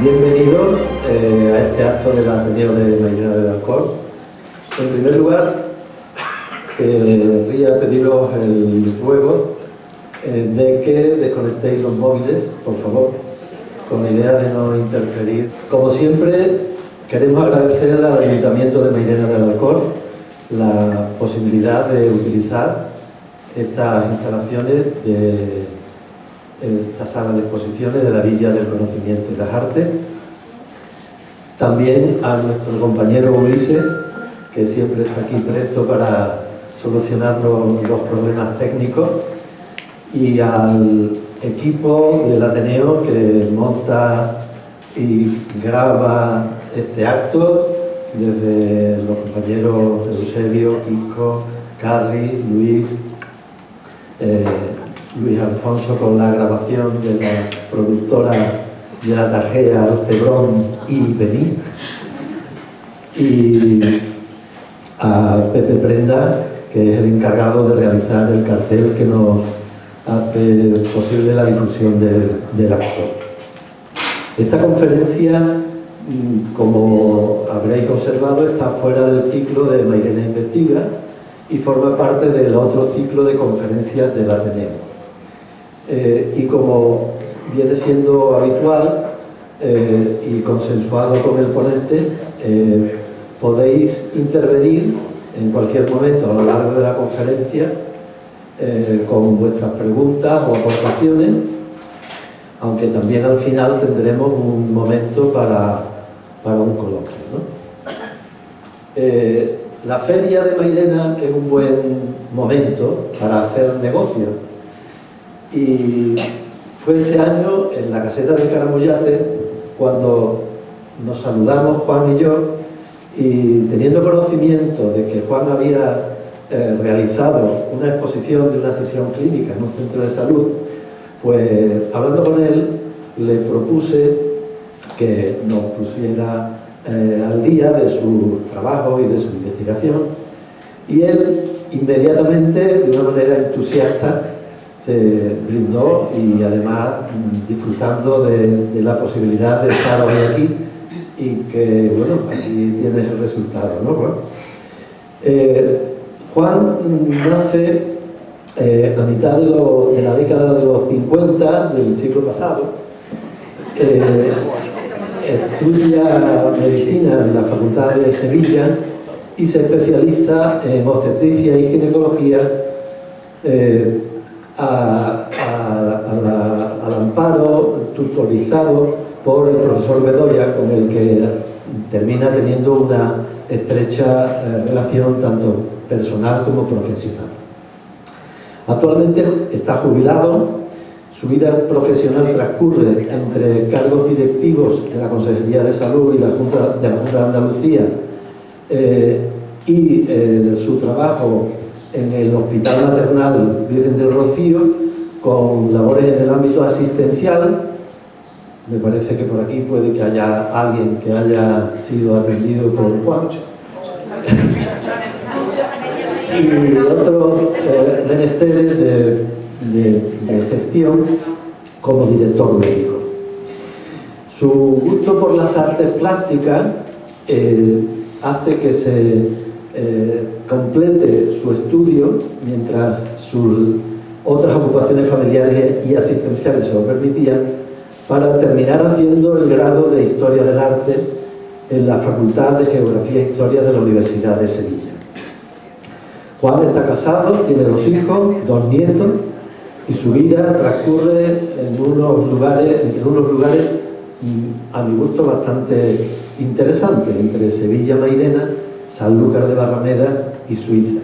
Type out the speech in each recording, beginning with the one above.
Bienvenidos a este acto del Ateneo de Mairena del Alcor. En primer lugar, querría pediros el ruego de que desconectéis los móviles, por favor, con la idea de no interferir. Como siempre, queremos agradecer al Ayuntamiento de Mairena del Alcor la posibilidad de utilizar estas instalaciones de esta sala de exposiciones de la Villa del Conocimiento y las Artes. También a nuestro compañero Ulises, que siempre está aquí presto para solucionar los problemas técnicos, y al equipo del Ateneo que monta y graba este acto, desde los compañeros Eusebio, Kiko, Carly, Luis Alfonso con la grabación de la productora de la Tajea, Alcebrón y Benín, y a Pepe Prenda, que es el encargado de realizar el cartel que nos hace posible la difusión del acto. Esta conferencia, como habréis observado, está fuera del ciclo de Mairena Investiga y forma parte del otro ciclo de conferencias del Ateneo. Y como viene siendo habitual y consensuado con el ponente, podéis intervenir en cualquier momento a lo largo de la conferencia con vuestras preguntas o aportaciones, aunque también al final tendremos un momento para un coloquio, ¿no? La feria de Mairena es un buen momento para hacer negocio. Y fue este año, en la caseta del Caramollate, cuando nos saludamos Juan y yo, y teniendo conocimiento de que Juan había realizado una exposición de una sesión clínica en un centro de salud, pues hablando con él, le propuse que nos pusiera al día de su trabajo y de su investigación, y él inmediatamente, de una manera entusiasta, se brindó, y además disfrutando de la posibilidad de estar hoy aquí, y que, bueno, aquí tienes el resultado, ¿no, Juan? Juan nace a mitad de la década de los 50 del siglo pasado. Estudia medicina en la Facultad de Sevilla y se especializa en obstetricia y ginecología, al amparo, tutorizado por el profesor Bedoya, con el que termina teniendo una estrecha relación tanto personal como profesional. Actualmente está jubilado. Su vida profesional transcurre entre cargos directivos de la Consejería de Salud y la Junta de Andalucía y su trabajo en el Hospital Maternal Virgen del Rocío, con labores en el ámbito asistencial. Me parece que por aquí puede que haya alguien que haya sido atendido por Juan. Y otros menesteres de gestión como director médico. Su gusto por las artes plásticas hace que se complete su estudio, mientras sus otras ocupaciones familiares y asistenciales se lo permitían, para terminar haciendo el grado de Historia del Arte en la Facultad de Geografía e Historia de la Universidad de Sevilla. Juan está casado, tiene 2 hijos, 2 nietos, y su vida transcurre entre unos lugares a mi gusto bastante interesantes, entre Sevilla, Mairena, Sanlúcar de Barrameda y Suiza.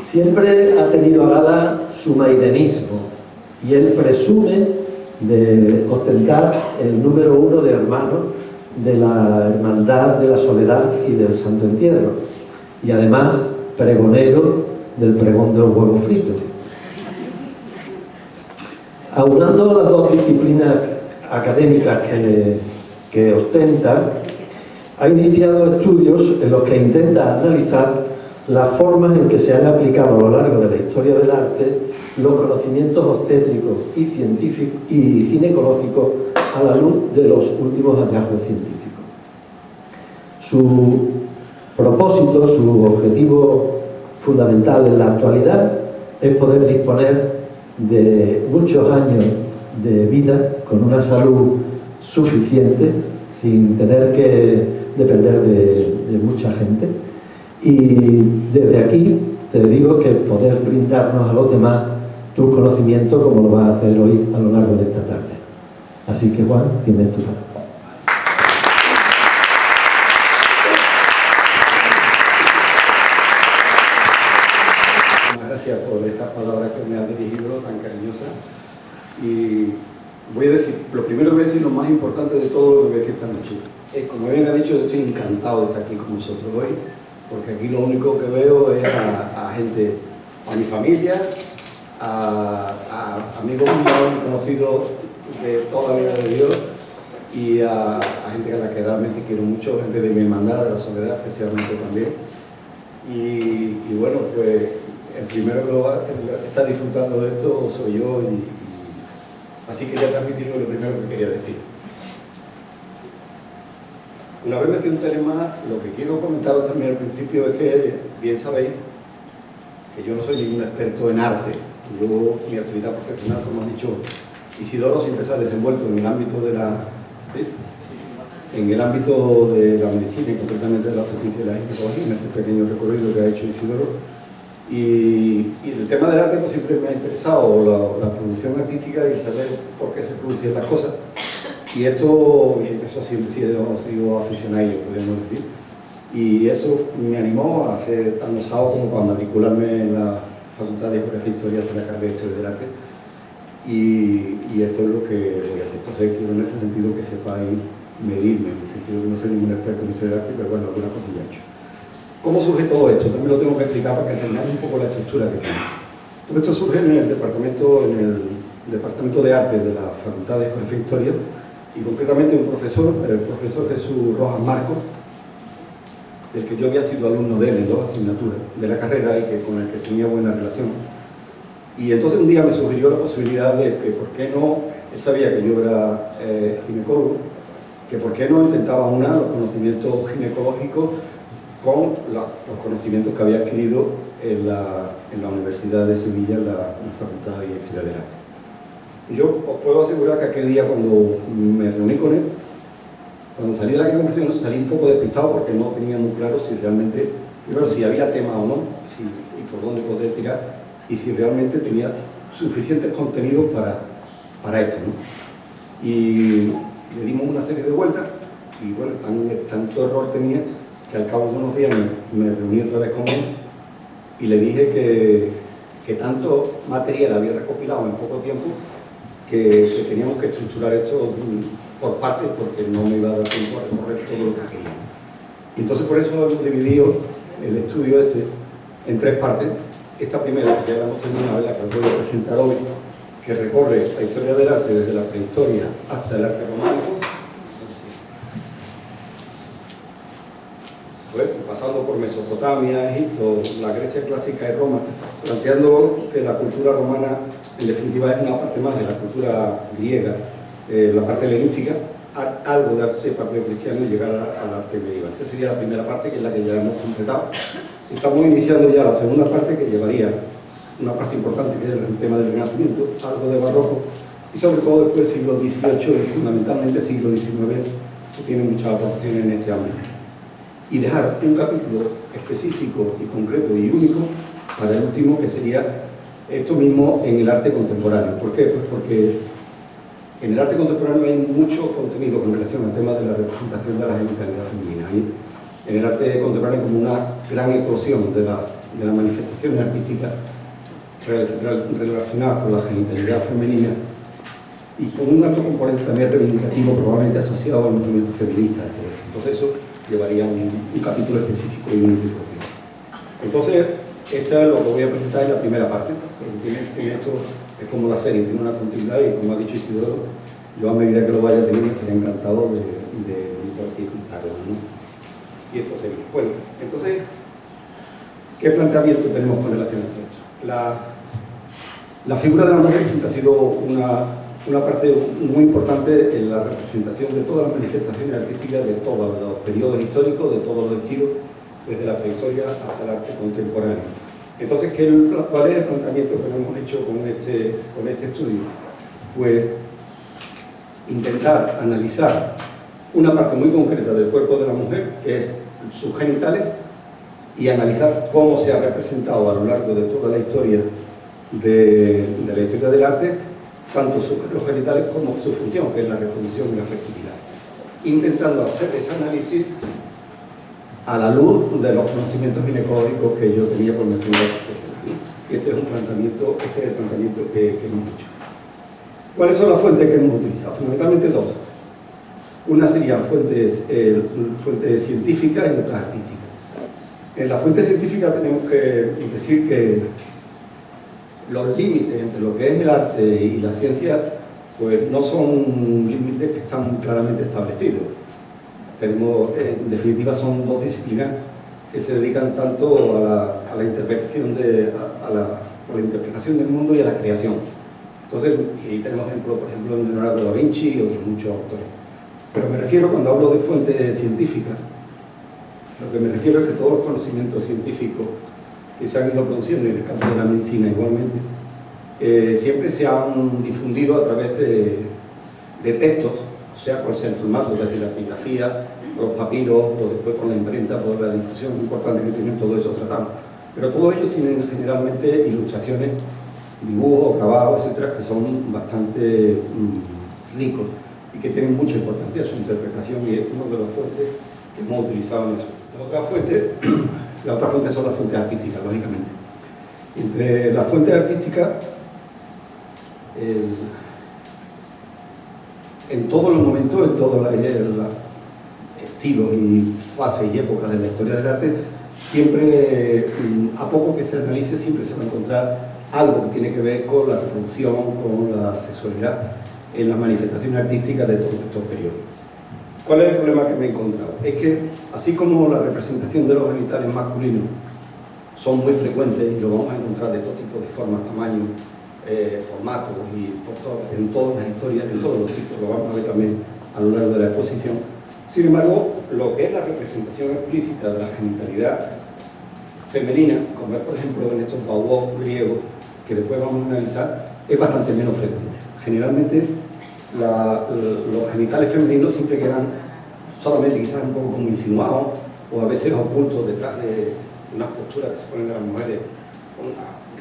Siempre ha tenido a gala su mairenismo, y él presume de ostentar el número 1 de hermanos de la Hermandad de la Soledad y del Santo Entierro, y además pregonero del pregón de los huevos fritos. Aunando las dos disciplinas académicas que ostenta, ha iniciado estudios en los que intenta analizar las formas en que se han aplicado a lo largo de la historia del arte los conocimientos obstétricos y científicos y ginecológicos a la luz de los últimos hallazgos científicos. Su propósito, su objetivo fundamental en la actualidad es poder disponer de muchos años de vida con una salud suficiente, sin tener que depender de mucha gente. Y desde aquí te digo que poder brindarnos a los demás tus conocimientos como lo vas a hacer hoy a lo largo de esta tarde. Así que Juan, tienes tu palabra. Muchas gracias por estas palabras que me has dirigido tan cariñosas. Y voy a decir, lo primero que voy a decir, lo más importante de todo lo que voy a decir esta noche. Como bien ha dicho, estoy encantado de estar aquí con vosotros hoy, porque aquí lo único que veo es a gente, a mi familia, a amigos míos conocidos de toda la vida de Dios y a gente a la que realmente quiero mucho, gente de mi hermandad, de la Soledad, efectivamente también. Y bueno, pues el primero que está disfrutando de esto soy yo, así quería transmitirlo lo primero que quería decir. Una vez metido un tema, lo que quiero comentaros también al principio es que, bien sabéis, que yo no soy ningún experto en arte. Yo, mi actividad profesional, como ha dicho Isidoro, siempre se ha desenvuelto en el ámbito de la medicina y concretamente de la obstetricia y la ginecología, en este pequeño recorrido que ha hecho Isidoro. Y el tema del arte pues, siempre me ha interesado, la producción artística y saber por qué se producen las cosas. Y eso siempre he sido aficionado, podríamos decir. Y eso me animó a ser tan osado como para matricularme en la Facultad de Geografía e Historia de la carrera de Historia del Arte. Y esto es lo que voy a hacer. Entonces quiero en ese sentido que sepáis medirme, en el sentido que no soy ningún experto en historia del arte, pero bueno, algunas cosas ya he hecho. ¿Cómo surge todo esto? También lo tengo que explicar para que entendáis un poco la estructura que tiene. Todo esto surge en el departamento de arte de la Facultad de Geografía e Historia, y concretamente un profesor, el profesor Jesús Rojas Marcos, del que yo había sido alumno de él en 2 asignaturas de la carrera y con el que tenía buena relación. Y entonces un día me sugirió la posibilidad de que por qué no, él sabía que yo era ginecólogo, que por qué no intentaba aunar los conocimientos ginecológicos con los conocimientos que había adquirido en la Universidad de Sevilla, en la Facultad de Historia del Arte. Y yo os puedo asegurar que aquel día cuando me reuní con él, cuando salí de la conversación salí un poco despistado porque no tenía muy claro si realmente, primero si había tema o no, y por dónde poder tirar, y si realmente tenía suficientes contenidos para esto, ¿no? Y le dimos una serie de vueltas, y bueno, tanto error tenía que al cabo de unos días me reuní otra vez con él y le dije que tanto material había recopilado en poco tiempo que teníamos que estructurar esto por partes porque no me iba a dar tiempo a recorrer todo lo que quería. Y entonces por eso hemos dividido el estudio en 3 partes. Esta primera, que ya la hemos terminado, la que os voy a presentar hoy, que recorre la historia del arte desde la prehistoria hasta el arte románico, pues, pasando por Mesopotamia, Egipto, la Grecia clásica y Roma, planteando que la cultura romana en definitiva es una parte más de la cultura griega, la parte helenística, algo de arte paleo-cristiano y llegar al arte medieval. Esta sería la primera parte, que es la que ya hemos completado. Estamos iniciando ya la segunda parte, que llevaría una parte importante, que es el tema del Renacimiento, algo de barroco, y sobre todo después del siglo XVIII y fundamentalmente siglo XIX, que tiene muchas aportaciones en este ámbito. Y dejar un capítulo específico y concreto y único para el último, que sería esto mismo en el arte contemporáneo. ¿Por qué? Pues porque en el arte contemporáneo hay mucho contenido con relación al tema de la representación de la genitalidad femenina. Hay en el arte contemporáneo como una gran eclosión de las manifestaciones artísticas relacionadas con la genitalidad femenina y con un alto componente también reivindicativo, probablemente asociado al movimiento feminista. Entonces eso llevaría un capítulo específico y único. Entonces, esto es lo que voy a presentar en la primera parte, porque tiene esto, es como la serie, tiene una continuidad y como ha dicho Isidoro, yo a medida que lo vaya teniendo estaré encantado de contarlo, ¿no? Y esto sería. Bueno, entonces, ¿qué planteamiento tenemos con relación a esto? La figura de la mujer siempre ha sido una parte muy importante en la representación de todas las manifestaciones artísticas de todos los periodos históricos, de todos los estilos, desde la prehistoria hasta el arte contemporáneo. Entonces, ¿cuál es el planteamiento que hemos hecho con este estudio? Pues intentar analizar una parte muy concreta del cuerpo de la mujer, que es sus genitales, y analizar cómo se ha representado a lo largo de toda la historia de la historia del arte, tanto los genitales como su función, que es la reproducción y la fertilidad. Intentando hacer ese análisis a la luz de los conocimientos ginecológicos que yo tenía por mi actividad profesional. Y este es el planteamiento que hemos hecho. ¿Cuáles son las fuentes que hemos utilizado? Fundamentalmente dos. Una serían fuentes científicas y otras artísticas. En la fuente científica tenemos que decir que los límites entre lo que es el arte y la ciencia pues no son límites que están claramente establecidos. En definitiva, son dos disciplinas que se dedican tanto a la interpretación a la interpretación del mundo y a la creación. Entonces, ahí tenemos ejemplos, por ejemplo, de Leonardo da Vinci y otros muchos autores. Pero me refiero, cuando hablo de fuentes científicas, lo que me refiero es que todos los conocimientos científicos que se han ido produciendo en el campo de la medicina igualmente, siempre se han difundido a través de textos, sea cual sea el formato, desde la epigrafía, los papiros, o después con la imprenta, por la difusión importante que tienen, todo eso tratado. Pero todos ellos tienen generalmente ilustraciones, dibujos, grabados, etcétera, que son bastante ricos y que tienen mucha importancia su interpretación, y es una de las fuentes que hemos utilizado en eso. La otra fuente son las fuentes artísticas, lógicamente. Entre las fuentes artísticas, en todos los momentos, en todos los estilos y fases y épocas de la historia del arte, siempre, a poco que se analice, siempre se va a encontrar algo que tiene que ver con la reproducción, con la sexualidad, en las manifestaciones artísticas de todos estos periodos. ¿Cuál es el problema que me he encontrado? Es que, así como la representación de los genitales masculinos son muy frecuentes y lo vamos a encontrar de todo tipo de formas, tamaños, formatos y en todas las historias, en todos los tipos, lo vamos a ver también a lo largo de la exposición. Sin embargo, lo que es la representación explícita de la genitalidad femenina, como es por ejemplo en estos baobabs griegos, que después vamos a analizar, es bastante menos frecuente. Generalmente los genitales femeninos siempre quedan solamente quizás un poco como insinuados, o a veces ocultos detrás de unas posturas que se ponen a las mujeres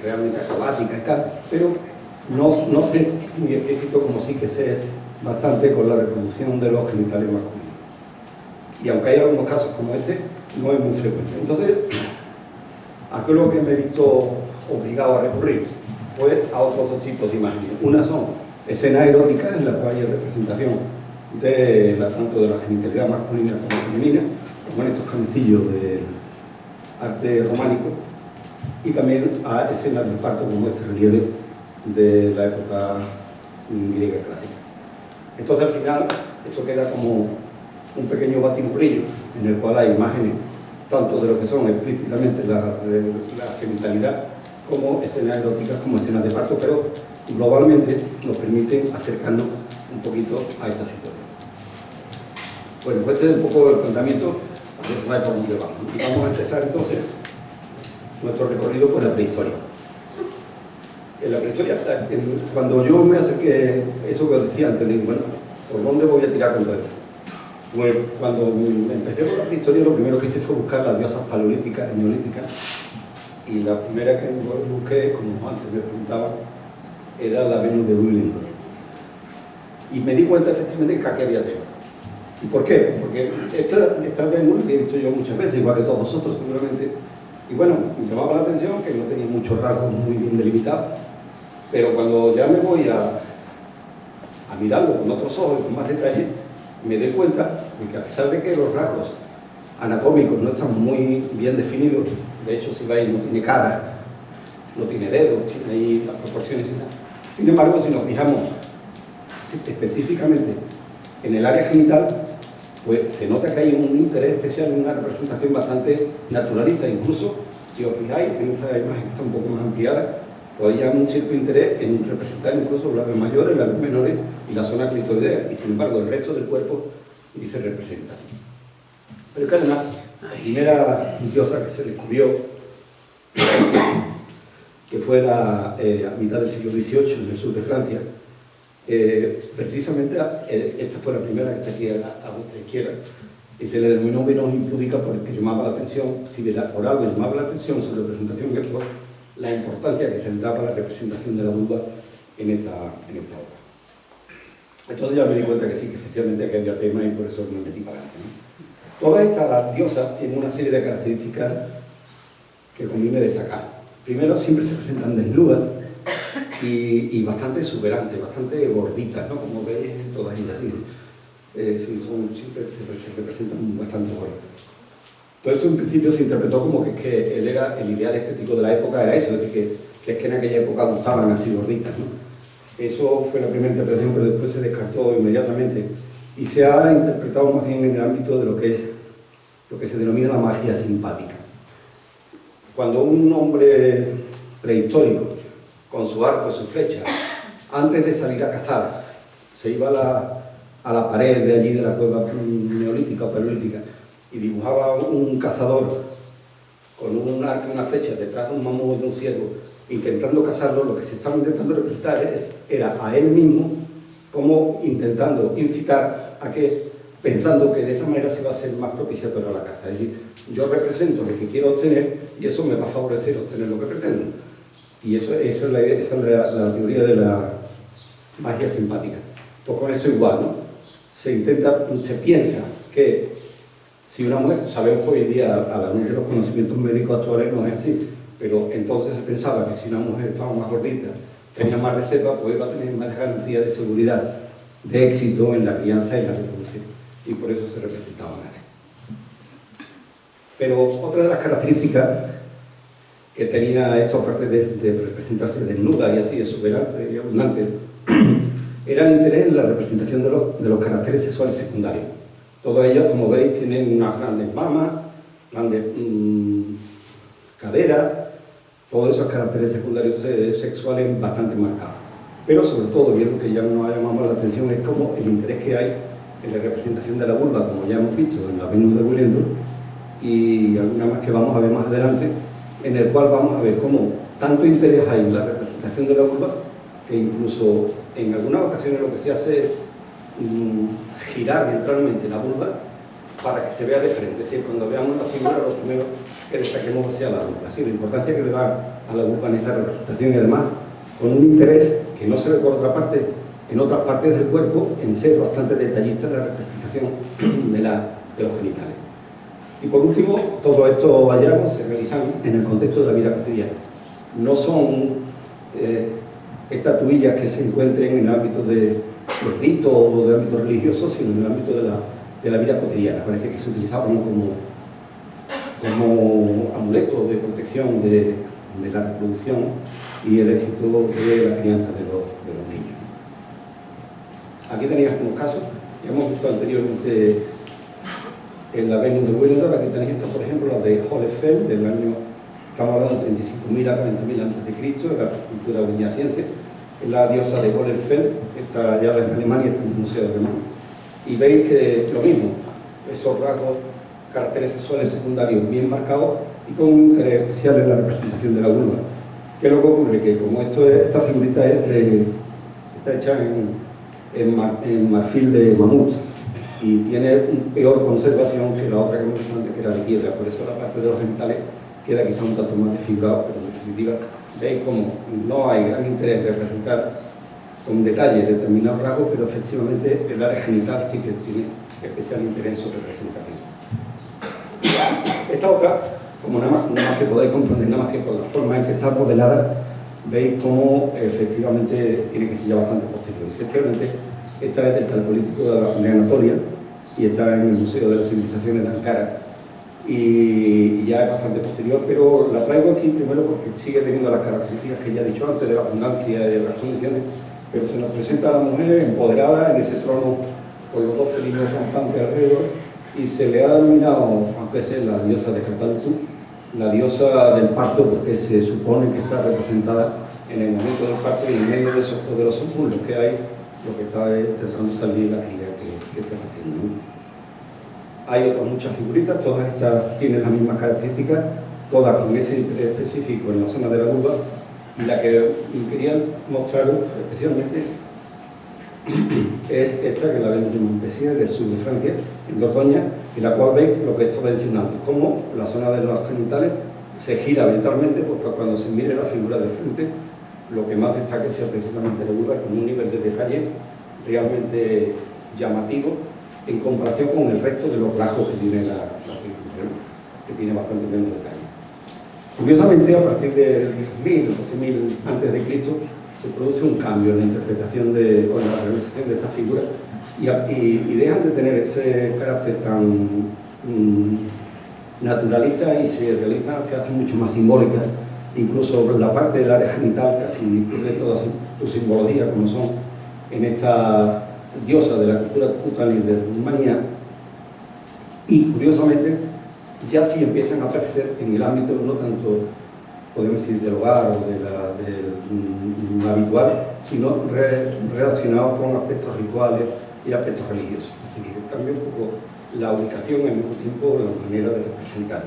realmente acrobáticas y tal, pero no sé muy explícito como sí que sé bastante con la reproducción de los genitales masculinos. Y aunque hay algunos casos como este, no es muy frecuente. Entonces, ¿a qué es lo que me he visto obligado a recurrir? Pues a otros dos tipos de imágenes. Una son escenas eróticas en las cuales hay representación tanto de la genitalidad masculina como femenina, como en estos canecillos del arte románico, y también a escenas de parto como este relieve de la época griega clásica. Entonces al final esto queda como un pequeño batiburrillo en el cual hay imágenes tanto de lo que son explícitamente la genitalidad como escenas eróticas, como escenas de parto, pero globalmente nos permiten acercarnos un poquito a esta situación. Bueno, pues este es un poco el planteamiento, a ver si sabe por dónde vamos. Y vamos a empezar entonces nuestro recorrido por la prehistoria. En la prehistoria, cuando yo me acerqué, eso que decía antes, digo, bueno, ¿por dónde voy a tirar con todo esto? Pues cuando empecé por la prehistoria, lo primero que hice fue buscar las diosas paleolíticas y neolíticas, y la primera que busqué, como antes me preguntaban, era la Venus de Willingdon. Y me di cuenta efectivamente que aquí había tema. ¿Y por qué? Porque esta Venus que he visto yo muchas veces, igual que todos vosotros seguramente, y bueno, me llamaba la atención que no tenía muchos rasgos muy bien delimitados, pero cuando ya me voy a mirarlo con otros ojos y con más detalle, me doy cuenta de que a pesar de que los rasgos anatómicos no están muy bien definidos, de hecho si veis no tiene cara, no tiene dedos, tiene ahí las proporciones y tal. Sin embargo, si nos fijamos específicamente en el área genital, pues se nota que hay un interés especial en una representación bastante naturalista. Incluso, si os fijáis en esta imagen que está un poco más ampliada, todavía hay un cierto interés en representar incluso los labios mayores, labios menores y la zona clitoridea, y sin embargo el resto del cuerpo ni se representa. Pero Carna, la primera diosa que se descubrió, que fue a mitad del siglo XVIII en el sur de Francia, precisamente esta fue la primera que está aquí a vuestra izquierda, y se le denominó Venus impúdica porque llamaba la atención, si por algo llamaba la atención su representación, que fue la importancia que se le da para la representación de la vulva en esta obra. Entonces ya me di cuenta que sí, que efectivamente aquí había tema y por eso me metí para adelante, ¿no? Todas estas diosas tienen una serie de características que conviene destacar. Primero, siempre se presentan desnudas y bastante exuberantes, bastante gorditas, ¿no? Como veis, todas ellas así. Siempre se representan bastante gordas. Todo esto en principio se interpretó como que él era el ideal estético de la época, era eso, que es que en aquella época gustaban así gorditas, ¿no? Eso fue la primera interpretación, pero después se descartó inmediatamente y se ha interpretado más bien en el ámbito de lo que se denomina la magia simpática. Cuando un hombre prehistórico, con su arco y su flecha, antes de salir a cazar, se iba a la pared de allí de la cueva neolítica o paleolítica y dibujaba un cazador con un arco y una flecha detrás de un mamut o de un ciervo, intentando cazarlo, lo que se estaba intentando representar era a él mismo como intentando incitar a que, pensando que de esa manera se va a ser más propiciatoria a la caza. Es decir, yo represento lo que quiero obtener y eso me va a favorecer obtener lo que pretendo. Y esa es la teoría de la magia simpática. Pues con esto igual, ¿no? Se piensa que si una mujer, sabemos que hoy en día a la luz de los conocimientos médicos actuales no es así, pero entonces se pensaba que si una mujer estaba más gordita, tenía más reserva, pues iba a tener más garantía de seguridad, de éxito en la crianza y la reproducción. Y por eso se representaban así. Pero otra de las características que tenía esto, aparte de representarse desnuda y así exuberante y abundante, era el interés en la representación de los caracteres sexuales secundarios. Todos ellos, como veis, tienen unas grandes mamas, grandes caderas, todos esos caracteres secundarios sexuales bastante marcados. Pero sobre todo, y es lo que ya nos ha llamado la atención, es como el interés que hay en la representación de la vulva, como ya hemos visto en la Venus de Willendorf, y alguna más que vamos a ver más adelante, en el cual vamos a ver cómo tanto interés hay en la representación de la vulva, que incluso en algunas ocasiones lo que se hace es girar ventralmente la vulva para que se vea de frente. Es decir, cuando veamos la figura, lo primero que destaquemos hacia la vulva. Así, la importancia que le da a la vulva en esa representación y además con un interés que no se ve por otra parte en otras partes del cuerpo, en ser bastante detallista en la representación de los genitales. Y por último, todos estos hallazgos se realizan en el contexto de la vida cotidiana. No son estatuillas que se encuentren en el ámbito de ritos o de ámbito religioso, sino en el ámbito de la vida cotidiana. Parece que se utilizaban como amuletos de protección de la reproducción y el éxito de la crianza de los niños. Aquí tenéis algunos casos, ya hemos visto anteriormente en la Venus de Willendorf. Aquí tenéis esto, por ejemplo, la de Hohlefeld, del año, estamos hablando de 35.000 a 40.000 a.C., de la cultura villiasiense. Es la diosa de Hohlefeld, está ya en Alemania, está en el Museo de Alemania. Y veis que lo mismo, esos rasgos, caracteres sexuales secundarios bien marcados y con un interés especial en la representación de la vulva. ¿Qué es lo que ocurre? Que como esta figurita está hecha en marfil de mamut y tiene peor conservación que la otra que hemos visto antes, que era de piedra, por eso la parte de los genitales queda quizá un tanto más desfigurado, pero en definitiva veis como no hay gran interés en representar con detalle determinados rasgos, pero efectivamente el área genital sí que tiene especial interés en su representación. Esta otra, como nada más que podéis comprender, nada más que por la forma en que está modelada, veis cómo efectivamente tiene que ser ya bastante posterior. Efectivamente, esta es del Paleolítico de Anatolia y está en el Museo de las Civilizaciones de Ankara y ya es bastante posterior, pero la traigo aquí primero porque sigue teniendo las características que ya he dicho antes de la abundancia y de las condiciones, pero se nos presenta a la mujer empoderada en ese trono con los dos felinos rampantes alrededor y se le ha denominado, aunque sea la diosa de Catalutu, la diosa del parto, porque se supone que está representada en el momento del parto y en medio de esos poderosos muslos que hay, lo que está es intentando salir la gira que está haciendo, ¿no? Hay otras muchas figuritas, todas estas tienen las mismas características, todas con ese interés específico en la zona de la vulva, y la que quería mostraros especialmente es esta, que la vemos en Montpellier, del sur de Francia, en Dordoña, en la cual veis lo que estaba diciendo antes, cómo la zona de los genitales se gira ventralmente, porque cuando se mire la figura de frente, lo que más destaca sea precisamente la vulva, con un nivel de detalle realmente llamativo en comparación con el resto de los rasgos que tiene la figura, ¿no? Que tiene bastante menos detalle. Curiosamente, a partir del 10.000 o 12.000 a.C., se produce un cambio en la interpretación o en la realización de estas figuras y dejan de tener ese carácter tan naturalista y se hacen mucho más simbólicas. Incluso la parte del área genital casi pierde toda su simbología, como son en esta diosa de la cultura cutánea de Rumanía, y curiosamente ya sí empiezan a aparecer en el ámbito no tanto, podemos decir, del hogar o del habitual, sino relacionado con aspectos rituales y aspectos religiosos. Así que cambia un poco la ubicación y al mismo tiempo la manera de representar.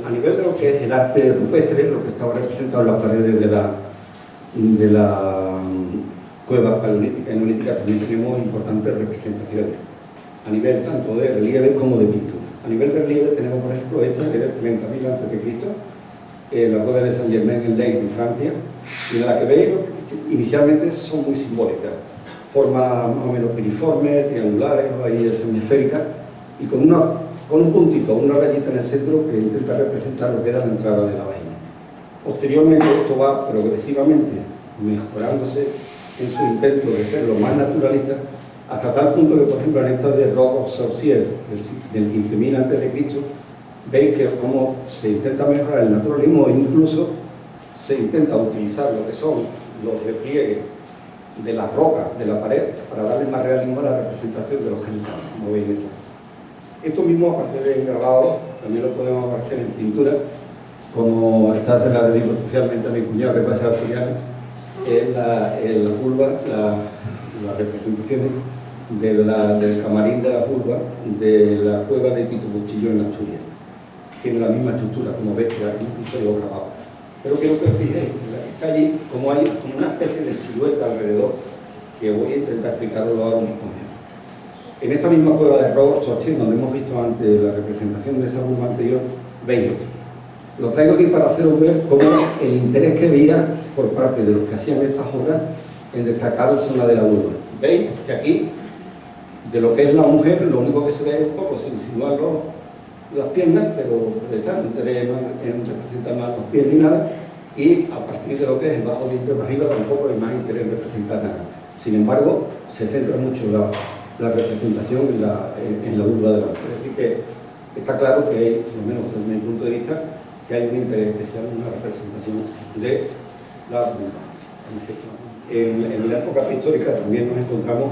A nivel de lo que es el arte rupestre, lo que estaba representado en las paredes de la cueva paleolítica y neolítica, también tenemos importantes representaciones a nivel tanto de relieve como de pintura. A nivel de relieve tenemos, por ejemplo, esta que es del 30.000 a.C., la cueva de Saint-Germain-en-Laye en Francia, y en la que veis inicialmente son muy simbólicas, formas más o menos piriformes, triangulares o ahí semiesféricas, y con un puntito, una rayita en el centro que intenta representar lo que era la entrada de la vagina. Posteriormente esto va progresivamente mejorándose en su intento de ser lo más naturalista, hasta tal punto que, por ejemplo, en esta de Roque-Sorcier del 15.000 a.C., veis que como se intenta mejorar el naturalismo e incluso se intenta utilizar lo que son los repliegues de las rocas de la pared para darle más realismo a la representación de los genitales, como veis esa. Esto mismo, aparte de grabado, también lo podemos aparecer en pintura, como esta se la dedico especialmente a mi cuñado que pasa a Asturias, es la vulva, las representaciones del camarín de la vulva de la cueva de Tito Cuchillo en Asturias. Tiene la misma estructura, como ves, que hay un piso grabado. Pero quiero que os fijéis, la que está allí, como hay como una especie de silueta alrededor, que voy a intentar explicarlo ahora mismo. En esta misma cueva de Roque-Sorcier, donde hemos visto antes la representación de esa vulva anterior, veis esto. Lo traigo aquí para haceros ver cómo el interés que veía por parte de los que hacían estas obras en destacar la zona de la vulva. Veis que aquí, de lo que es la mujer, lo único que se ve es un poco, se insinúan las piernas, pero no interés en representar más los pies ni nada, y a partir de lo que es el bajo vientre para arriba tampoco hay más interés en representar nada. Sin embargo, se centra mucho la representación en la vulva de la mujer. Así que está claro que hay, por lo menos desde mi punto de vista, que hay un interés especial en una representación de la vulva. En la época prehistórica también nos encontramos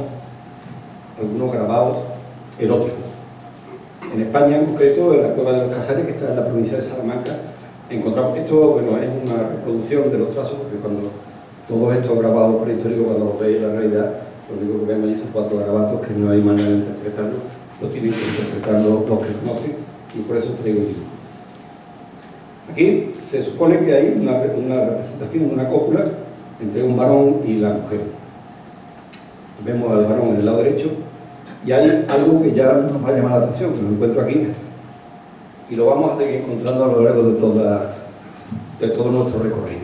algunos grabados eróticos. En España, en concreto, en la cueva de los Casares, que está en la provincia de Salamanca, encontramos que esto, bueno, es una reproducción de los trazos, porque cuando todos estos grabados prehistóricos, cuando los veis en la realidad, lo único que vemos allí son 4 garabatos que no hay manera de interpretarlo, lo tienen que interpretar los que conocen, y por eso traigo el libro. Aquí se supone que hay una representación de una cópula entre un varón y la mujer. Vemos al varón en el lado derecho y hay algo que ya nos va a llamar la atención, que lo encuentro aquí, y lo vamos a seguir encontrando a lo largo de todo nuestro recorrido.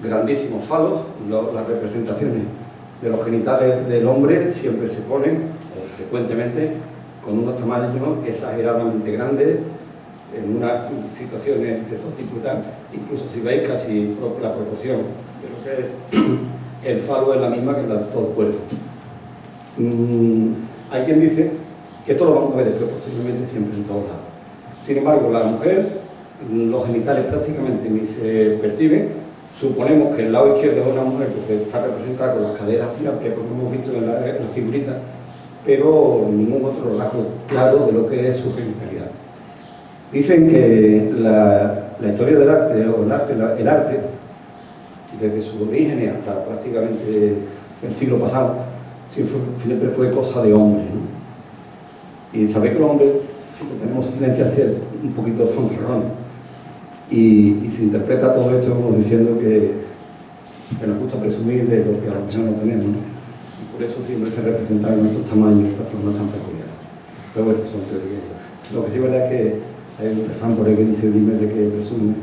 Grandísimos falos, las representaciones de los genitales del hombre siempre se ponen, o frecuentemente, con unos tamaños exageradamente grandes, en unas situaciones de todo tipo y tal, incluso si veis casi la proporción de lo que es el falo es la misma que la de todo el cuerpo. Hay quien dice que esto lo vamos a ver después, posteriormente, siempre en todos lados. Sin embargo, la mujer, los genitales prácticamente ni se perciben. Suponemos que el lado izquierdo de una mujer, porque está representada con las caderas así amplias, como hemos visto en la figurita, pero ningún otro rasgo claro de lo que es su genitalidad. Dicen que la historia del arte, o el arte, desde sus orígenes hasta prácticamente el siglo pasado, siempre fue cosa de hombres, ¿no? Y sabéis que los hombres siempre tenemos tendencia a ser un poquito fanfarrones. Y se interpreta todo esto como diciendo que nos gusta presumir de lo que a lo mejor no tenemos, ¿no? Y por eso siempre se representan en estos tamaños, estas formas tan peculiares. Pero bueno, son teorías. Lo que sí es verdad es que hay un refrán por ahí que dice: dime de qué presume,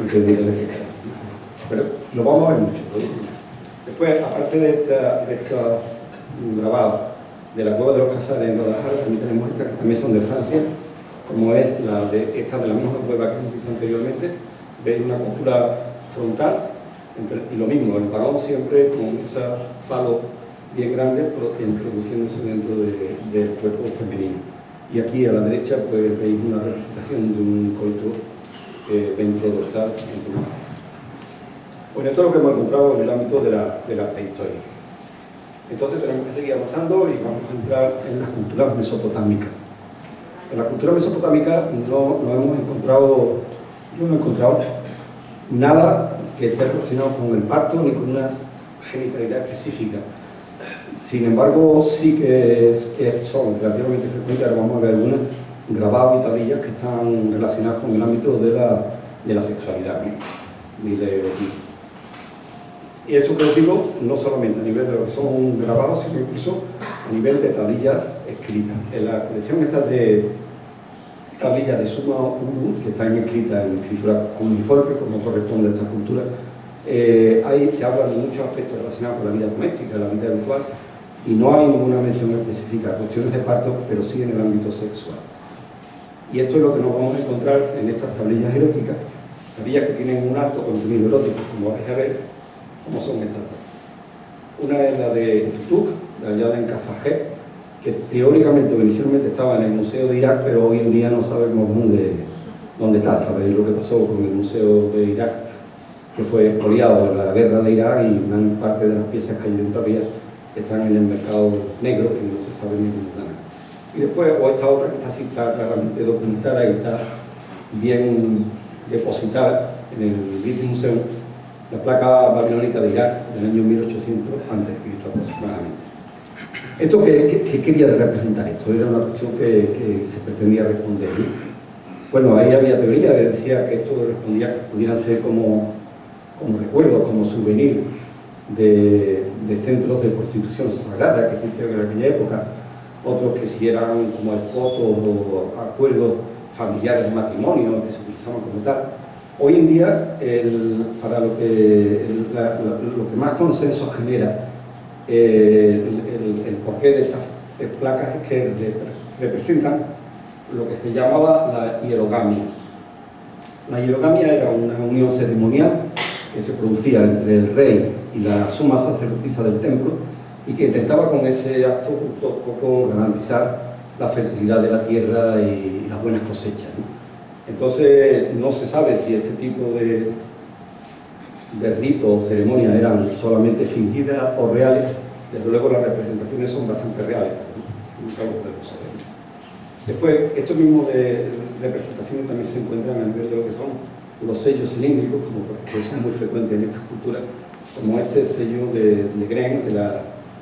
aunque diga de qué. Pero lo vamos a ver mucho, ¿no? Después, aparte de esta grabado de la Cueva de los Casares en Guadalajara, también tenemos estas que también son de Francia, como es esta de la misma cueva que hemos visto anteriormente. Veis una costura frontal, y lo mismo, el varón siempre con ese falo bien grande introduciéndose dentro del cuerpo femenino. Y aquí a la derecha pues veis una representación de un coito ventrodorsal. Bueno, esto es lo que hemos encontrado en el ámbito de la prehistoria. Entonces tenemos que seguir avanzando y vamos a entrar en las culturas mesopotámicas. En la cultura mesopotámica no hemos encontrado, yo no he encontrado nada que esté relacionado con el parto ni con una genitalidad específica. Sin embargo, sí que son relativamente frecuentes. Ahora vamos a ver algunas grabados y tablillas que están relacionadas con el ámbito de la sexualidad, ¿no? Y de erotismo. Y eso que os digo, no solamente a nivel de lo que son grabados, sino incluso a nivel de tablillas escritas. En la colección esta de tablillas de Suma Uru, que están escritas en escritura cuneiforme, como corresponde a esta cultura, ahí se habla de muchos aspectos relacionados con la vida doméstica, la vida habitual, y no hay ninguna mención específica a cuestiones de parto, pero sí en el ámbito sexual. Y esto es lo que nos vamos a encontrar en estas tablillas eróticas, tablillas que tienen un alto contenido erótico, como vais a ver. ¿Cómo son estas dos? Una es la de Tutuk, hallada en Cafajé, que teóricamente o inicialmente estaba en el Museo de Irak, pero hoy en día no sabemos dónde está. Sabéis lo que pasó con el Museo de Irak, que fue expoliado en la guerra de Irak, y gran parte de las piezas que hay dentro están en el mercado negro y no se sabe ni dónde están. Y después, o esta otra que está claramente documentada y está bien depositada en el British Museum, la placa babilónica de Irak del año 1800 a.C. aproximadamente. ¿Esto qué quería representar esto? Era una cuestión que se pretendía responder, ¿no? Bueno, ahí había teoría que decía que esto respondía que pudieran ser como recuerdos, como souvenir de centros de prostitución sagrada que existían en aquella época, otros que si eran como fotos o acuerdos familiares de matrimonio que se utilizaban como tal. Hoy en día, para lo que más consenso genera el porqué de estas placas es que representan lo que se llamaba la hierogamia. La hierogamia era una unión ceremonial que se producía entre el rey y la suma sacerdotisa del templo, y que intentaba con ese acto un poco garantizar la fertilidad de la tierra y las buenas cosechas, ¿no? Entonces no se sabe si este tipo de ritos o ceremonias eran solamente fingidas o reales. Desde luego las representaciones son bastante reales, ¿no? Nunca lo podemos saber. Después, esto mismo de representaciones también se encuentran a nivel de lo que son los sellos cilíndricos, que son muy frecuentes en estas culturas, como este sello de Gren, de las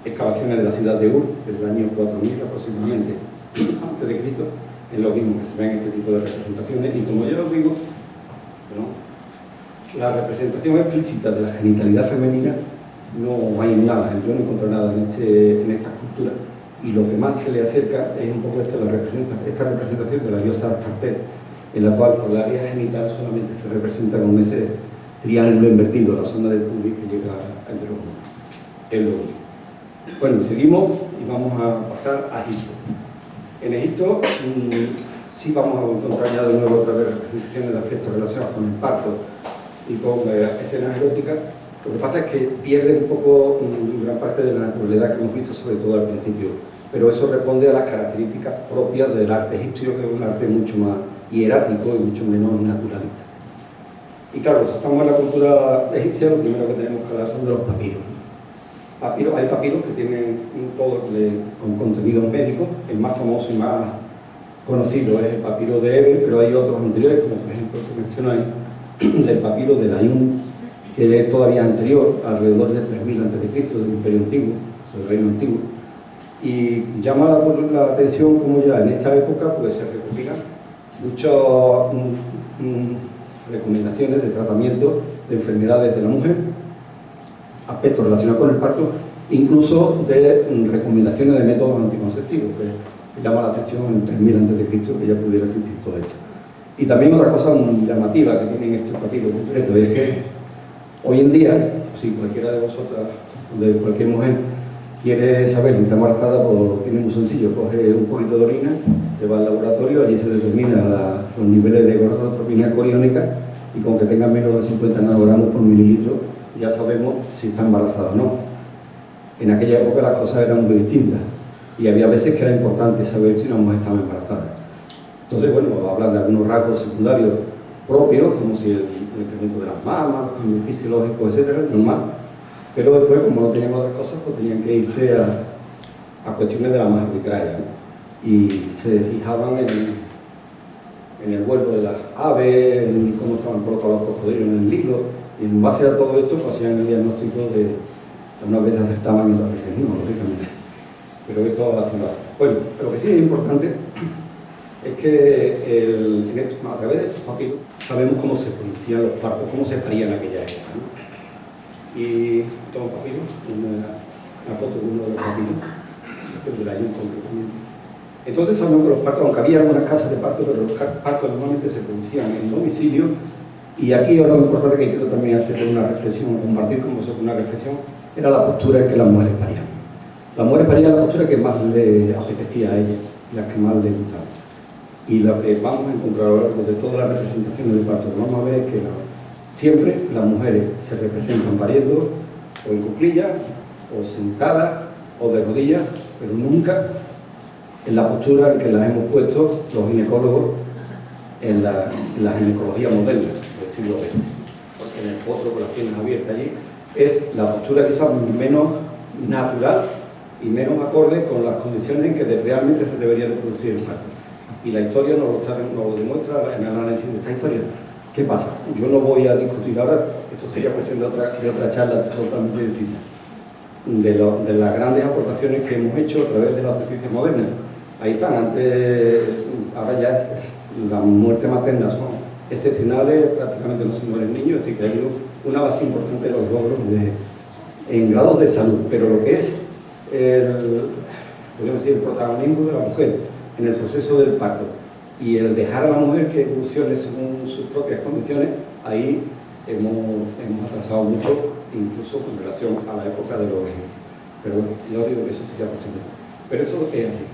excavaciones de la ciudad de Ur, del año 4000 aproximadamente, antes de Cristo. Es lo mismo que se ve en este tipo de representaciones. Y como ya os digo, ¿no?, la representación explícita de la genitalidad femenina no hay nada. Yo no encuentro nada en esta cultura, y lo que más se le acerca es un poco esta representación de la diosa Astarte, en la cual por la área genital solamente se representa con ese triángulo invertido, la zona del pubis que llega entre los mundos. Es lo único. Bueno, seguimos y vamos a pasar a Egipto. En Egipto sí vamos a encontrar ya de nuevo otra vez representaciones de aspectos relacionados con el parto y con escenas eróticas. Lo que pasa es que pierde un poco gran parte de la naturalidad que hemos visto, sobre todo al principio, pero eso responde a las características propias del arte egipcio, que es un arte mucho más hierático y mucho menos naturalista. Y claro, si estamos en la cultura egipcia, lo primero que tenemos que hablar son de los papiros. Hay papiros que tienen todo con contenido médico. El más famoso y más conocido es el papiro de Eber, pero hay otros anteriores, como por ejemplo que mencionáis, del papiro de Layún, que es todavía anterior, alrededor de 3000 a.C., del Imperio Antiguo, del Reino Antiguo. Y llama la atención como ya en esta época pues, se recopilan muchas recomendaciones de tratamiento de enfermedades de la mujer, aspectos relacionados con el parto, incluso de recomendaciones de métodos anticonceptivos, que llama la atención en 3000 a.C. que ya pudiera sentir todo esto. Y también otra cosa muy llamativa que tienen estos capítulos concretos es que hoy en día, si cualquiera de vosotras, de cualquier mujer, quiere saber si está embarazada, pues lo tiene muy sencillo, coge un poquito de orina, se va al laboratorio, allí se determina los niveles de gonadotropina coriónica y con que tenga menos de 50 nanogramos por mililitro ya sabemos si está embarazada o no. En aquella época las cosas eran muy distintas y había veces que era importante saber si una mujer estaba embarazada. Entonces, bueno, hablan de algunos rasgos secundarios propios, como si el incremento de las mamas, los cambios fisiológicos, etcétera, normal. Pero después, como no tenían otras cosas, pues tenían que irse a cuestiones de la más arbitraria, ¿no? Y se fijaban en el vuelo de las aves, en cómo estaban colocados los cocodrilos en el hilo, y en base a todo esto pues, hacían el diagnóstico de unas veces acertaban y otras veces no, lógicamente. Pero esto así lo hace. Bueno, lo que sí es importante es que a través de estos papiros sabemos cómo se producían los partos, cómo se parían en aquella época, ¿no? Y toma un papiro, una foto de uno de los papiros, del año concretamente. Entonces sabemos que los partos, aunque había algunas casas de parto, pero los partos normalmente se producían en domicilio. Y aquí ahora lo importante que quiero también hacer una reflexión, compartir con vosotros una reflexión, era la postura en que las mujeres parían. Las mujeres parían la postura que más les apetecía a ellas, la que más les gustaba. Y lo que vamos a encontrar a lo largo de todas las representaciones de parto, vamos a ver que siempre las mujeres se representan pariendo o en cuclillas, o sentadas, o de rodillas, pero nunca en la postura en que las hemos puesto los ginecólogos en la ginecología moderna del siglo XX. Porque en el potro con las piernas abiertas allí es la postura quizás menos natural y menos acorde con las condiciones en que realmente se debería de producir el parto. Y la historia nos lo demuestra en el análisis de esta historia. ¿Qué pasa? Yo no voy a discutir ahora, esto sería cuestión de otra charla totalmente distinta, de las grandes aportaciones que hemos hecho a través de la obstetricia moderna. Ahí están, ahora ya las muertes maternas son excepcionales, prácticamente no se mueren niños, es decir que ha habido una base importante de los logros en grados de salud, pero lo que es podemos decir, el protagonismo de la mujer en el proceso del parto y el dejar a la mujer que evolucione según sus propias condiciones, ahí hemos atrasado mucho, incluso con relación a la época de los ejércitos. Pero bueno, yo digo que eso sería posible. Pero eso es así.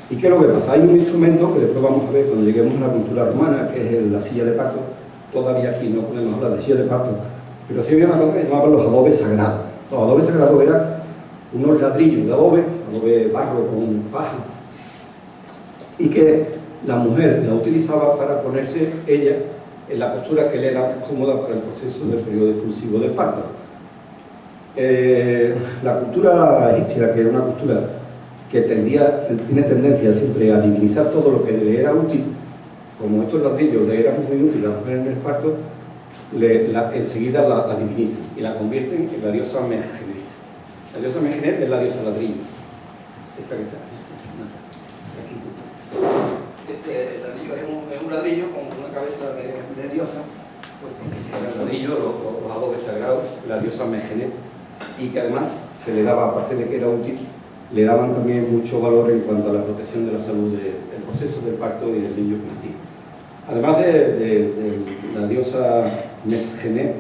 ¿Y qué es lo que pasa? Hay un instrumento que después vamos a ver cuando lleguemos a la cultura romana, que es la silla de parto. Todavía aquí no podemos hablar de silla de parto, pero sí había una cosa que se llamaban los adobes sagrados. Los adobes sagrados eran unos ladrillos de adobe barro con paja, y que la mujer la utilizaba para ponerse ella en la postura que le era más cómoda para el proceso del periodo expulsivo del parto. La cultura egipcia, que era una cultura que tiene tendencia siempre a divinizar todo lo que le era útil, como estos ladrillos le eran muy útiles a la mujer en el parto, enseguida la divinizan y la convierten en la diosa Mehenet. La diosa Mehenet es la diosa ladrillo. Esta que está aquí. El ladrillo es un ladrillo con una cabeza de diosa, pues, el ladrillo, los adobes sagrados, la diosa Mehenet, y que además se le daba, aparte de que era útil, le daban también mucho valor en cuanto a la protección de la salud del proceso del parto y del niño que nacía. Además de la diosa Mesgenet,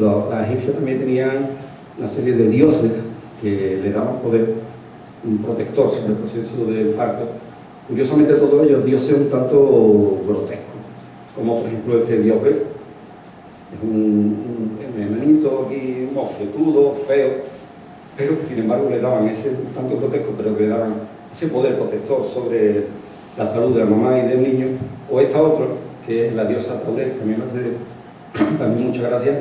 las egipcias también tenían una serie de dioses que le daban poder, un protector sobre el proceso del parto. Curiosamente todos ellos dioses un tanto grotescos, como por ejemplo este Dióperes, es un enanito aquí, mofletudo, feo, pero que sin embargo le daban ese tanto grotesco, pero que le daban ese poder protector sobre la salud de la mamá y del niño. O esta otra, que es la diosa Tauret, que a mí me hace también muchas gracias,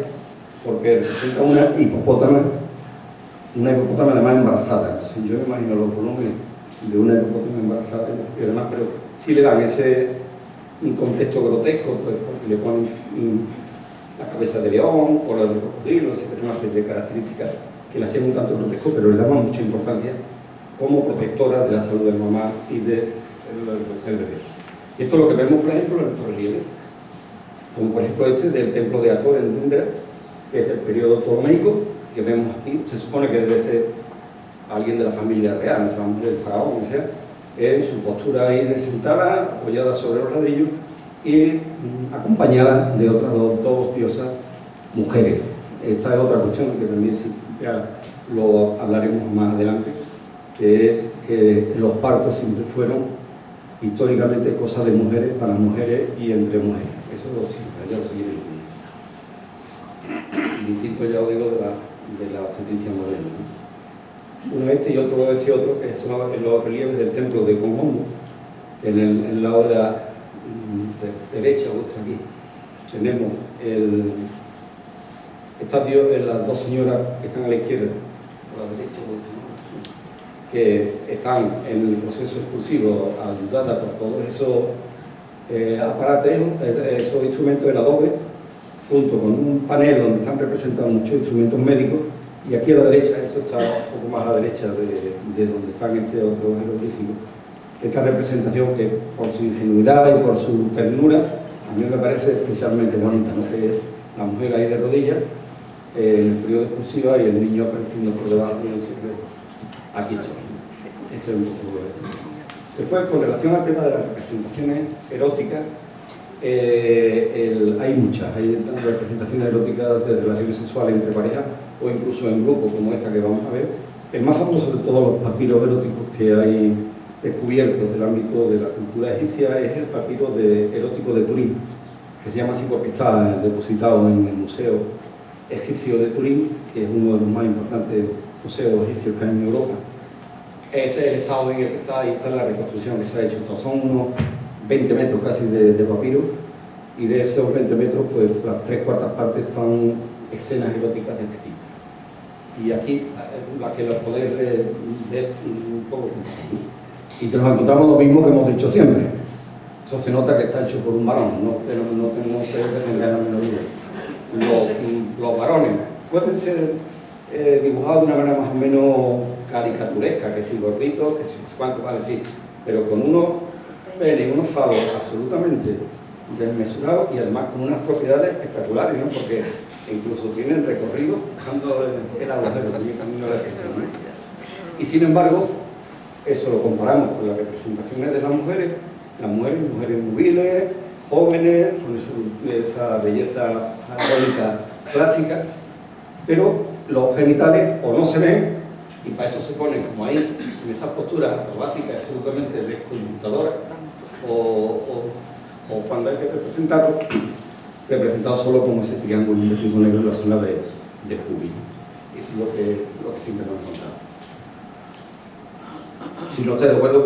porque representa una hipopótama además embarazada. Entonces yo me imagino los volúmenes de una hipopótama embarazada, y además, pero sí le dan un contexto grotesco, pues, porque le ponen la cabeza de león, cola de cocodrilo, etcétera, una serie de características que la hacían un tanto grotesco, pero le daban mucha importancia como protectora de la salud de la mamá y del bebé. Y esto es lo que vemos, por ejemplo, en estos relieves, como por ejemplo este del templo de Ator en Dundee, que es del periodo ptolomeico, que vemos aquí. Se supone que debe ser alguien de la familia real, el faraón, o sea, en su postura ahí de sentada, apoyada sobre los ladrillos y acompañada de otras dos diosas mujeres. Esta es otra cuestión que también ya lo hablaremos más adelante, que es que los partos siempre fueron históricamente cosas de mujeres para mujeres y entre mujeres. Eso lo siempre, ya lo seguiremos. Distinto, ya os digo, de la obstetricia moderna, ¿no? Uno este y otro, que son los relieves del templo de Congomo, en el lado de la derecha vuestra aquí. Tenemos las dos señoras que están a la izquierda, a la derecha vuestra, ¿no? Que están en el proceso exclusivo, ayudadas por todos esos aparatos, esos instrumentos en adobe, junto con un panel donde están representados muchos instrumentos médicos, y aquí a la derecha, eso está un poco más a la derecha de donde están este otro jeroglífico. Esta representación, que por su ingenuidad y por su ternura, a mí me parece especialmente bonita, ¿no? Que es la mujer ahí de rodillas, en el periodo exclusivo, y el niño apareciendo por debajo, y siempre aquí estoy. Esto es un poco... Después, con relación al tema de las representaciones eróticas, hay muchas, hay tantas representaciones eróticas de relaciones sexuales entre parejas o incluso en grupos como esta que vamos a ver. El más famoso de todos los papiros eróticos que hay descubiertos del ámbito de la cultura egipcia es el papiro erótico de Turín, que se llama así porque está depositado en el Museo Egipcio de Turín, que es uno de los más importantes museos egipcios que hay en Europa. Ese es el estado en el que está, ahí está la reconstrucción que se ha hecho. Entonces, son unos 20 metros casi de papiro, y de esos 20 metros, pues las 3/4 partes están escenas eróticas de este tipo. Y aquí, las que las podéis ver un poco. Y te nos encontramos lo mismo que hemos dicho siempre. Eso se nota que está hecho por un varón, no se tenga la menor duda. Los varones pueden ser dibujados de una manera más o menos caricaturesca, que si gorditos, que si cuánto, vale, sí, pero con unos penes y unos falos absolutamente desmesurados y además con unas propiedades espectaculares, ¿no? Porque incluso tienen recorrido dejando el agujero también camino a la presión, ¿no? Y sin embargo, eso lo comparamos con las representaciones de las mujeres nubiles, jóvenes, con esa belleza armónica clásica, pero los genitales o no se ven, y para eso se ponen como ahí, en esas posturas acrobáticas absolutamente descoyuntadoras, o cuando hay que representarlo, representado solo como ese triángulo invertido negro en la zona de júbilo. Eso es lo que siempre nos encontramos. Si no estoy de acuerdo,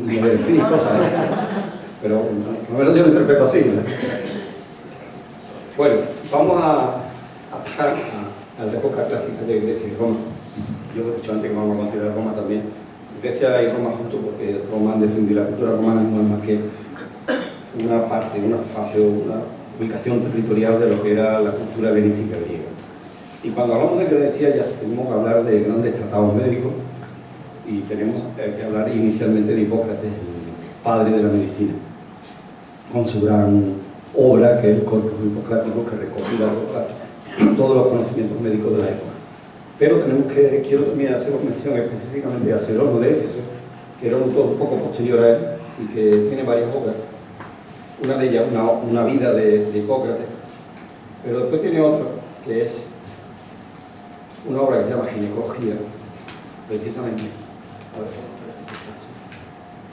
me decís cosas, pero por lo menos yo lo interpreto así, ¿no? Bueno, vamos a pasar a la época clásica de Grecia y Roma. Yo he dicho antes que vamos a considerar Roma también. Grecia y Roma juntos, porque Roma, en definitiva, la cultura romana no es más que una parte, una fase, una ubicación territorial de lo que era la cultura helenística griega. Y cuando hablamos de Grecia ya tenemos que hablar de grandes tratados médicos, y tenemos que hablar inicialmente de Hipócrates, el padre de la medicina, con su gran obra, que es el Corpus Hipocrático, que recopila todos los conocimientos médicos de la época. Pero quiero también hacer mención específicamente a Celono de Éfeso, que era un autor un poco posterior a él y que tiene varias obras. Una de ellas, una vida de Hipócrates, pero después tiene otra, que es una obra que se llama Ginecología, precisamente,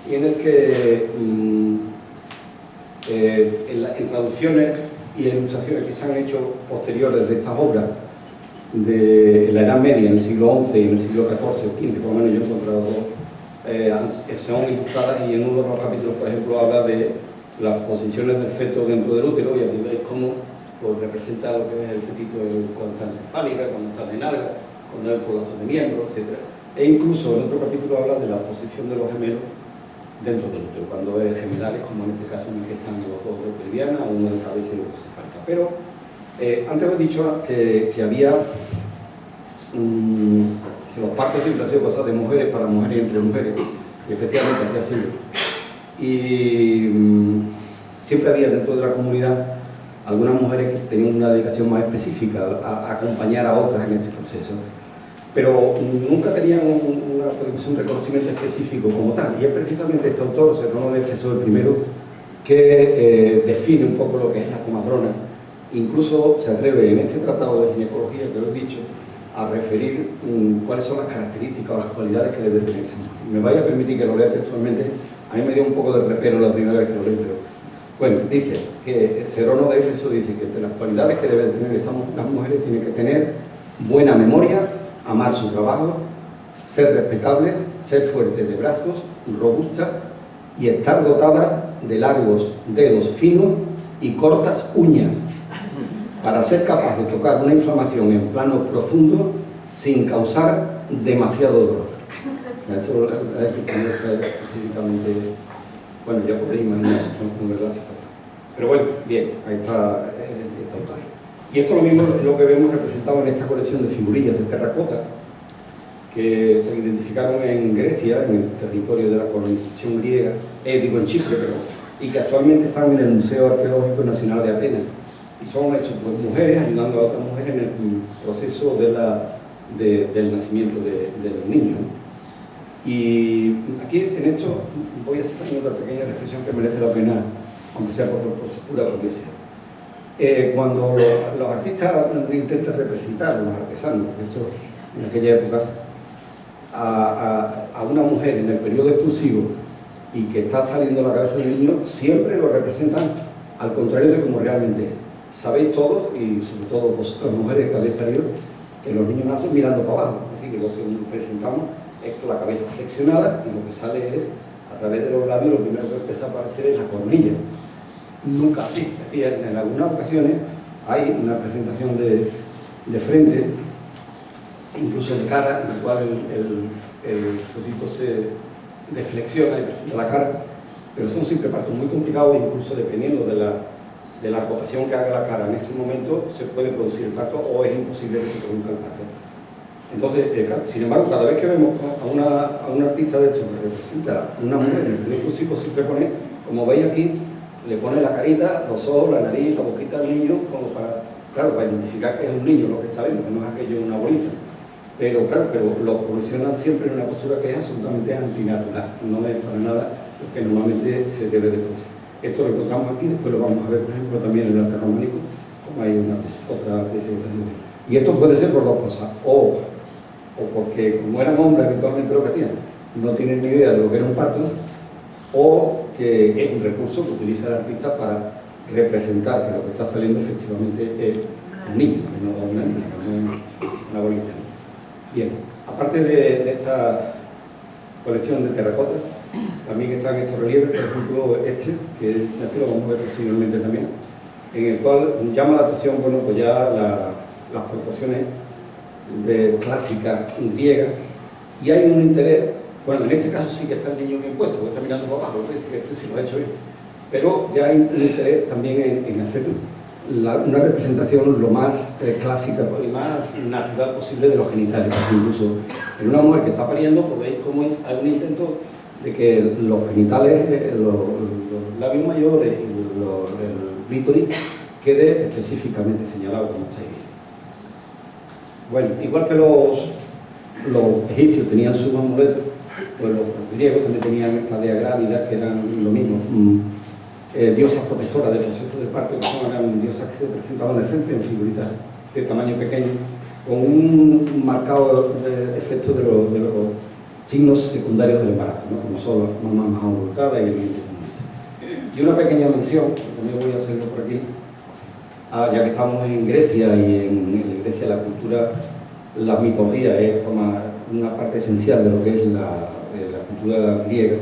y en el que en traducciones y en ilustraciones que se han hecho posteriores de estas obras de la Edad Media, en el siglo XI y en el siglo XIV o XV, por lo menos yo he encontrado dos, son ilustradas, y en uno de los capítulos, por ejemplo, habla de las posiciones del feto dentro del útero, y aquí veis cómo pues, representa lo que es el fetito cuando está encefálica, cuando está de nalga, cuando hay población de miembros, etc. E incluso en otro capítulo habla de la posición de los gemelos dentro del útero, cuando es gemelales, como en este caso en el que están los dos de pelviana, uno de cabeza y otro de espalda. Pero antes os he dicho que había que los partos siempre han sido cosas de mujeres para mujeres y entre mujeres, y efectivamente así ha sido. Y siempre había dentro de la comunidad algunas mujeres que tenían una dedicación más específica a acompañar a otras en este proceso, pero nunca tenían un reconocimiento específico como tal, y es precisamente este autor, Serrano de Éfeso el primero, que define un poco lo que es la comadrona. Incluso se atreve en este tratado de ginecología que lo he dicho a referir cuáles son las características o las cualidades que debe tener esa mujer. Me vaya a permitir que lo lea textualmente, a mí me dio un poco de reparo la primera vez que lo leí, pero bueno, dice que Serrano de Éfeso dice que entre las cualidades que deben tener las mujeres tienen que tener buena memoria, amar su trabajo, ser respetable, ser fuerte de brazos, robusta y estar dotada de largos dedos finos y cortas uñas para ser capaz de tocar una inflamación en plano profundo sin causar demasiado dolor. Eso es específicamente, bueno, ya podéis imaginar con verdad situación. Pero bueno, bien, ahí está esta autor. Y esto lo mismo es lo que vemos representado en esta colección de figurillas de terracota que se identificaron en Grecia, en el territorio de la colonización griega, digo en Chipre, pero, y que actualmente están en el Museo Arqueológico Nacional de Atenas. Y son eso, pues, mujeres ayudando a otras mujeres en el proceso del nacimiento de los niños. Y aquí en esto voy a hacer otra pequeña reflexión que merece la pena, aunque sea por pura curiosidad. Cuando los artistas intentan representar, los artesanos, esto en aquella época, a una mujer en el periodo exclusivo y que está saliendo la cabeza del niño, siempre lo representan al contrario de como realmente es. Sabéis todos, y sobre todo vosotras mujeres que habéis parido, que los niños nacen mirando para abajo. Es decir, que lo que presentamos es con la cabeza flexionada y lo que sale es, a través de los labios, lo primero que empieza a aparecer es la coronilla. Nunca así. Es decir, en algunas ocasiones hay una presentación de frente, incluso de cara, en la cual el fotito se deflexiona y presenta la cara, pero son siempre partos muy complicados, incluso dependiendo de la rotación que haga la cara en ese momento se puede producir el parto o es imposible que se produzca el parto. Entonces, sin embargo, cada vez que vemos a un artista de hecho que representa a una mujer en el exclusivo, siempre pone, como veis aquí, le pone la carita, los ojos, la nariz, la boquita al niño, como para identificar que es un niño lo que está viendo, que no es aquello una bolita. Pero claro, lo posicionan siempre en una postura que es absolutamente antinatural, no es para nada lo que normalmente se debe de producir. Esto lo encontramos aquí, después lo vamos a ver, por ejemplo, también en el arte románico, como hay otra presentación. Y esto puede ser por dos cosas, o porque como eran hombres habitualmente lo que hacían, no tienen ni idea de lo que era un parto, o que es un recurso que utiliza el artista para representar que lo que está saliendo efectivamente es un niño, no una niña, no una bolita. Bien, aparte de esta colección de terracotas, también están estos relieves, por ejemplo que lo vamos a ver posteriormente también, en el cual llama la atención, bueno, pues ya las proporciones clásicas griegas, y hay un interés, bueno, en este caso sí que está el niño bien puesto, porque está mirando para abajo, parece que este sí lo ha hecho bien, pero ya hay un interés también en hacer una representación lo más clásica y más natural posible de los genitales. Incluso en una mujer que está pariendo, pues veis cómo hay un intento de que los genitales, los labios mayores y el clítoris quede específicamente señalado, como estáis viendo. Bueno, igual que los egipcios tenían sus amuletos, pues los griegos también tenían esta dea grávida, que eran lo mismo. Diosas protectoras del proceso del parto, que eran diosas que se presentaban de frente en figuritas de tamaño pequeño, con un marcado efecto de los signos secundarios del embarazo, ¿no? Como son las mamás más abultadas y el vientre comunista. Y una pequeña mención, también voy a hacerlo por aquí, ya que estamos en Grecia y en Grecia la cultura, la mitología forma una parte esencial de lo que es la cultura griega,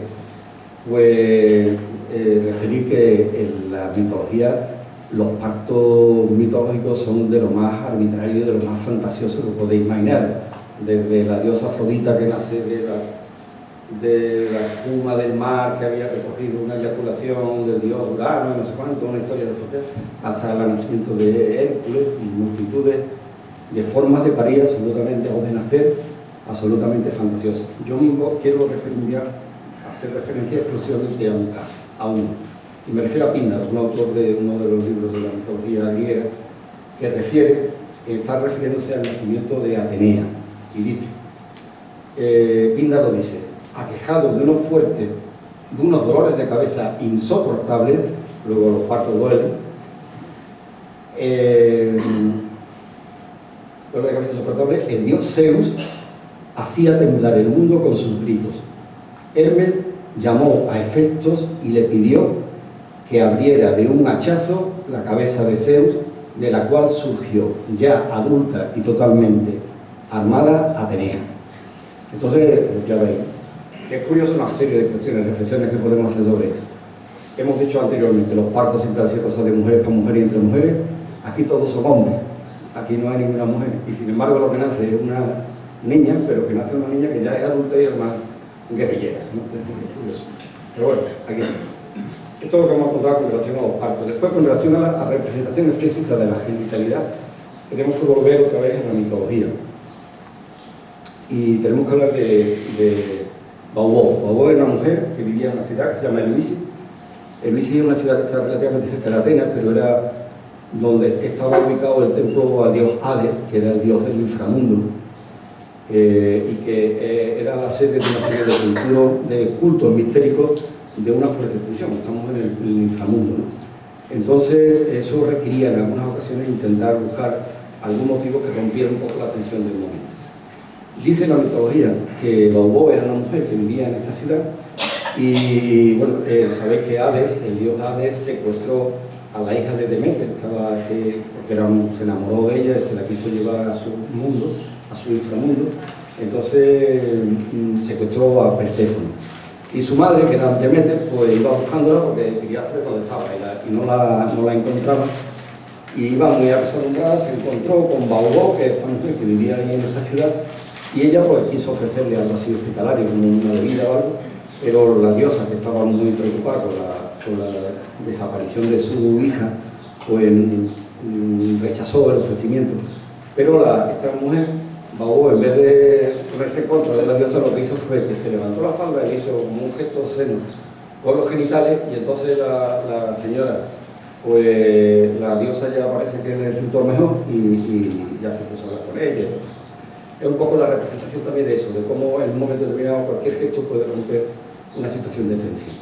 pues referir que en la mitología los partos mitológicos son de lo más arbitrario y de lo más fantasioso que podéis imaginar, desde la diosa Afrodita que nace de la espuma del mar que había recogido una eyaculación del dios Urano, no sé cuánto, una historia de Foster, hasta el nacimiento de Hércules y multitudes de formas de parir absolutamente, o de nacer absolutamente fantasiosas. Yo mismo quiero hacer referencia exclusivamente a un caso, a uno. Y me refiero a Píndaro, un autor de uno de los libros de la mitología griega, que está refiriéndose al nacimiento de Atenea, y dice, Píndaro dice, aquejado de unos dolores de cabeza insoportables, luego los partos duelen, dolores de cabeza insoportables, el dios Zeus hacía temblar el mundo con sus gritos. Hermes llamó a Hefestos y le pidió que abriera de un hachazo la cabeza de Zeus, de la cual surgió, ya adulta y totalmente armada, Atenea. Entonces, ya veis, que es curioso una serie de cuestiones, reflexiones que podemos hacer sobre esto. Hemos dicho anteriormente, los partos siempre han sido cosas de mujeres para mujeres y entre mujeres. Aquí todos son hombres, aquí no hay ninguna mujer. Y sin embargo lo que nace es una niña, pero que nace una niña que ya es adulta y además guerrillera, ¿no? Es curioso. Pero bueno, aquí está. Esto es lo que hemos encontrado con relación a los partos. Después, con relación a la representación explícita de la genitalidad, tenemos que volver otra vez a la mitología. Y tenemos que hablar de Baubo. Baubo era una mujer que vivía en una ciudad que se llama Eleusis. Eleusis es una ciudad que está relativamente cerca de Atenas, pero era donde estaba ubicado el templo al dios Hades, que era el dios del inframundo, y que era la sede de una serie de cultos mistéricos de una fuerte extensión. Estamos en el inframundo, ¿no? Entonces, eso requería en algunas ocasiones intentar buscar algún motivo que rompiera un poco la tensión del momento. Dice la mitología que Baubo era una mujer que vivía en esta ciudad y, bueno, sabéis que Hades, el dios Hades, secuestró a la hija de Demeter, porque se enamoró de ella y se la quiso llevar a su mundo, a su inframundo. Entonces secuestró a Perséfone. Y su madre, que era Demeter, pues iba buscándola porque quería saber dónde estaba y no la encontraba. Y iba muy apesadumbrada, se encontró con Baubo, que es esta mujer que vivía ahí en esa ciudad, y ella pues quiso ofrecerle algo así hospitalario, como una bebida o algo, pero la diosa, que estaba muy preocupada con la desaparición de su hija, pues rechazó el ofrecimiento. Pero esta mujer, Baubo, en vez de ponerse en contra de la diosa, lo que hizo fue que se levantó la falda y hizo como un gesto obsceno con los genitales, y entonces la señora, pues la diosa ya parece que le sentó mejor y ya se puso a hablar con ella. Es un poco la representación también de eso, de cómo en un momento determinado cualquier gesto puede romper una situación de tensión.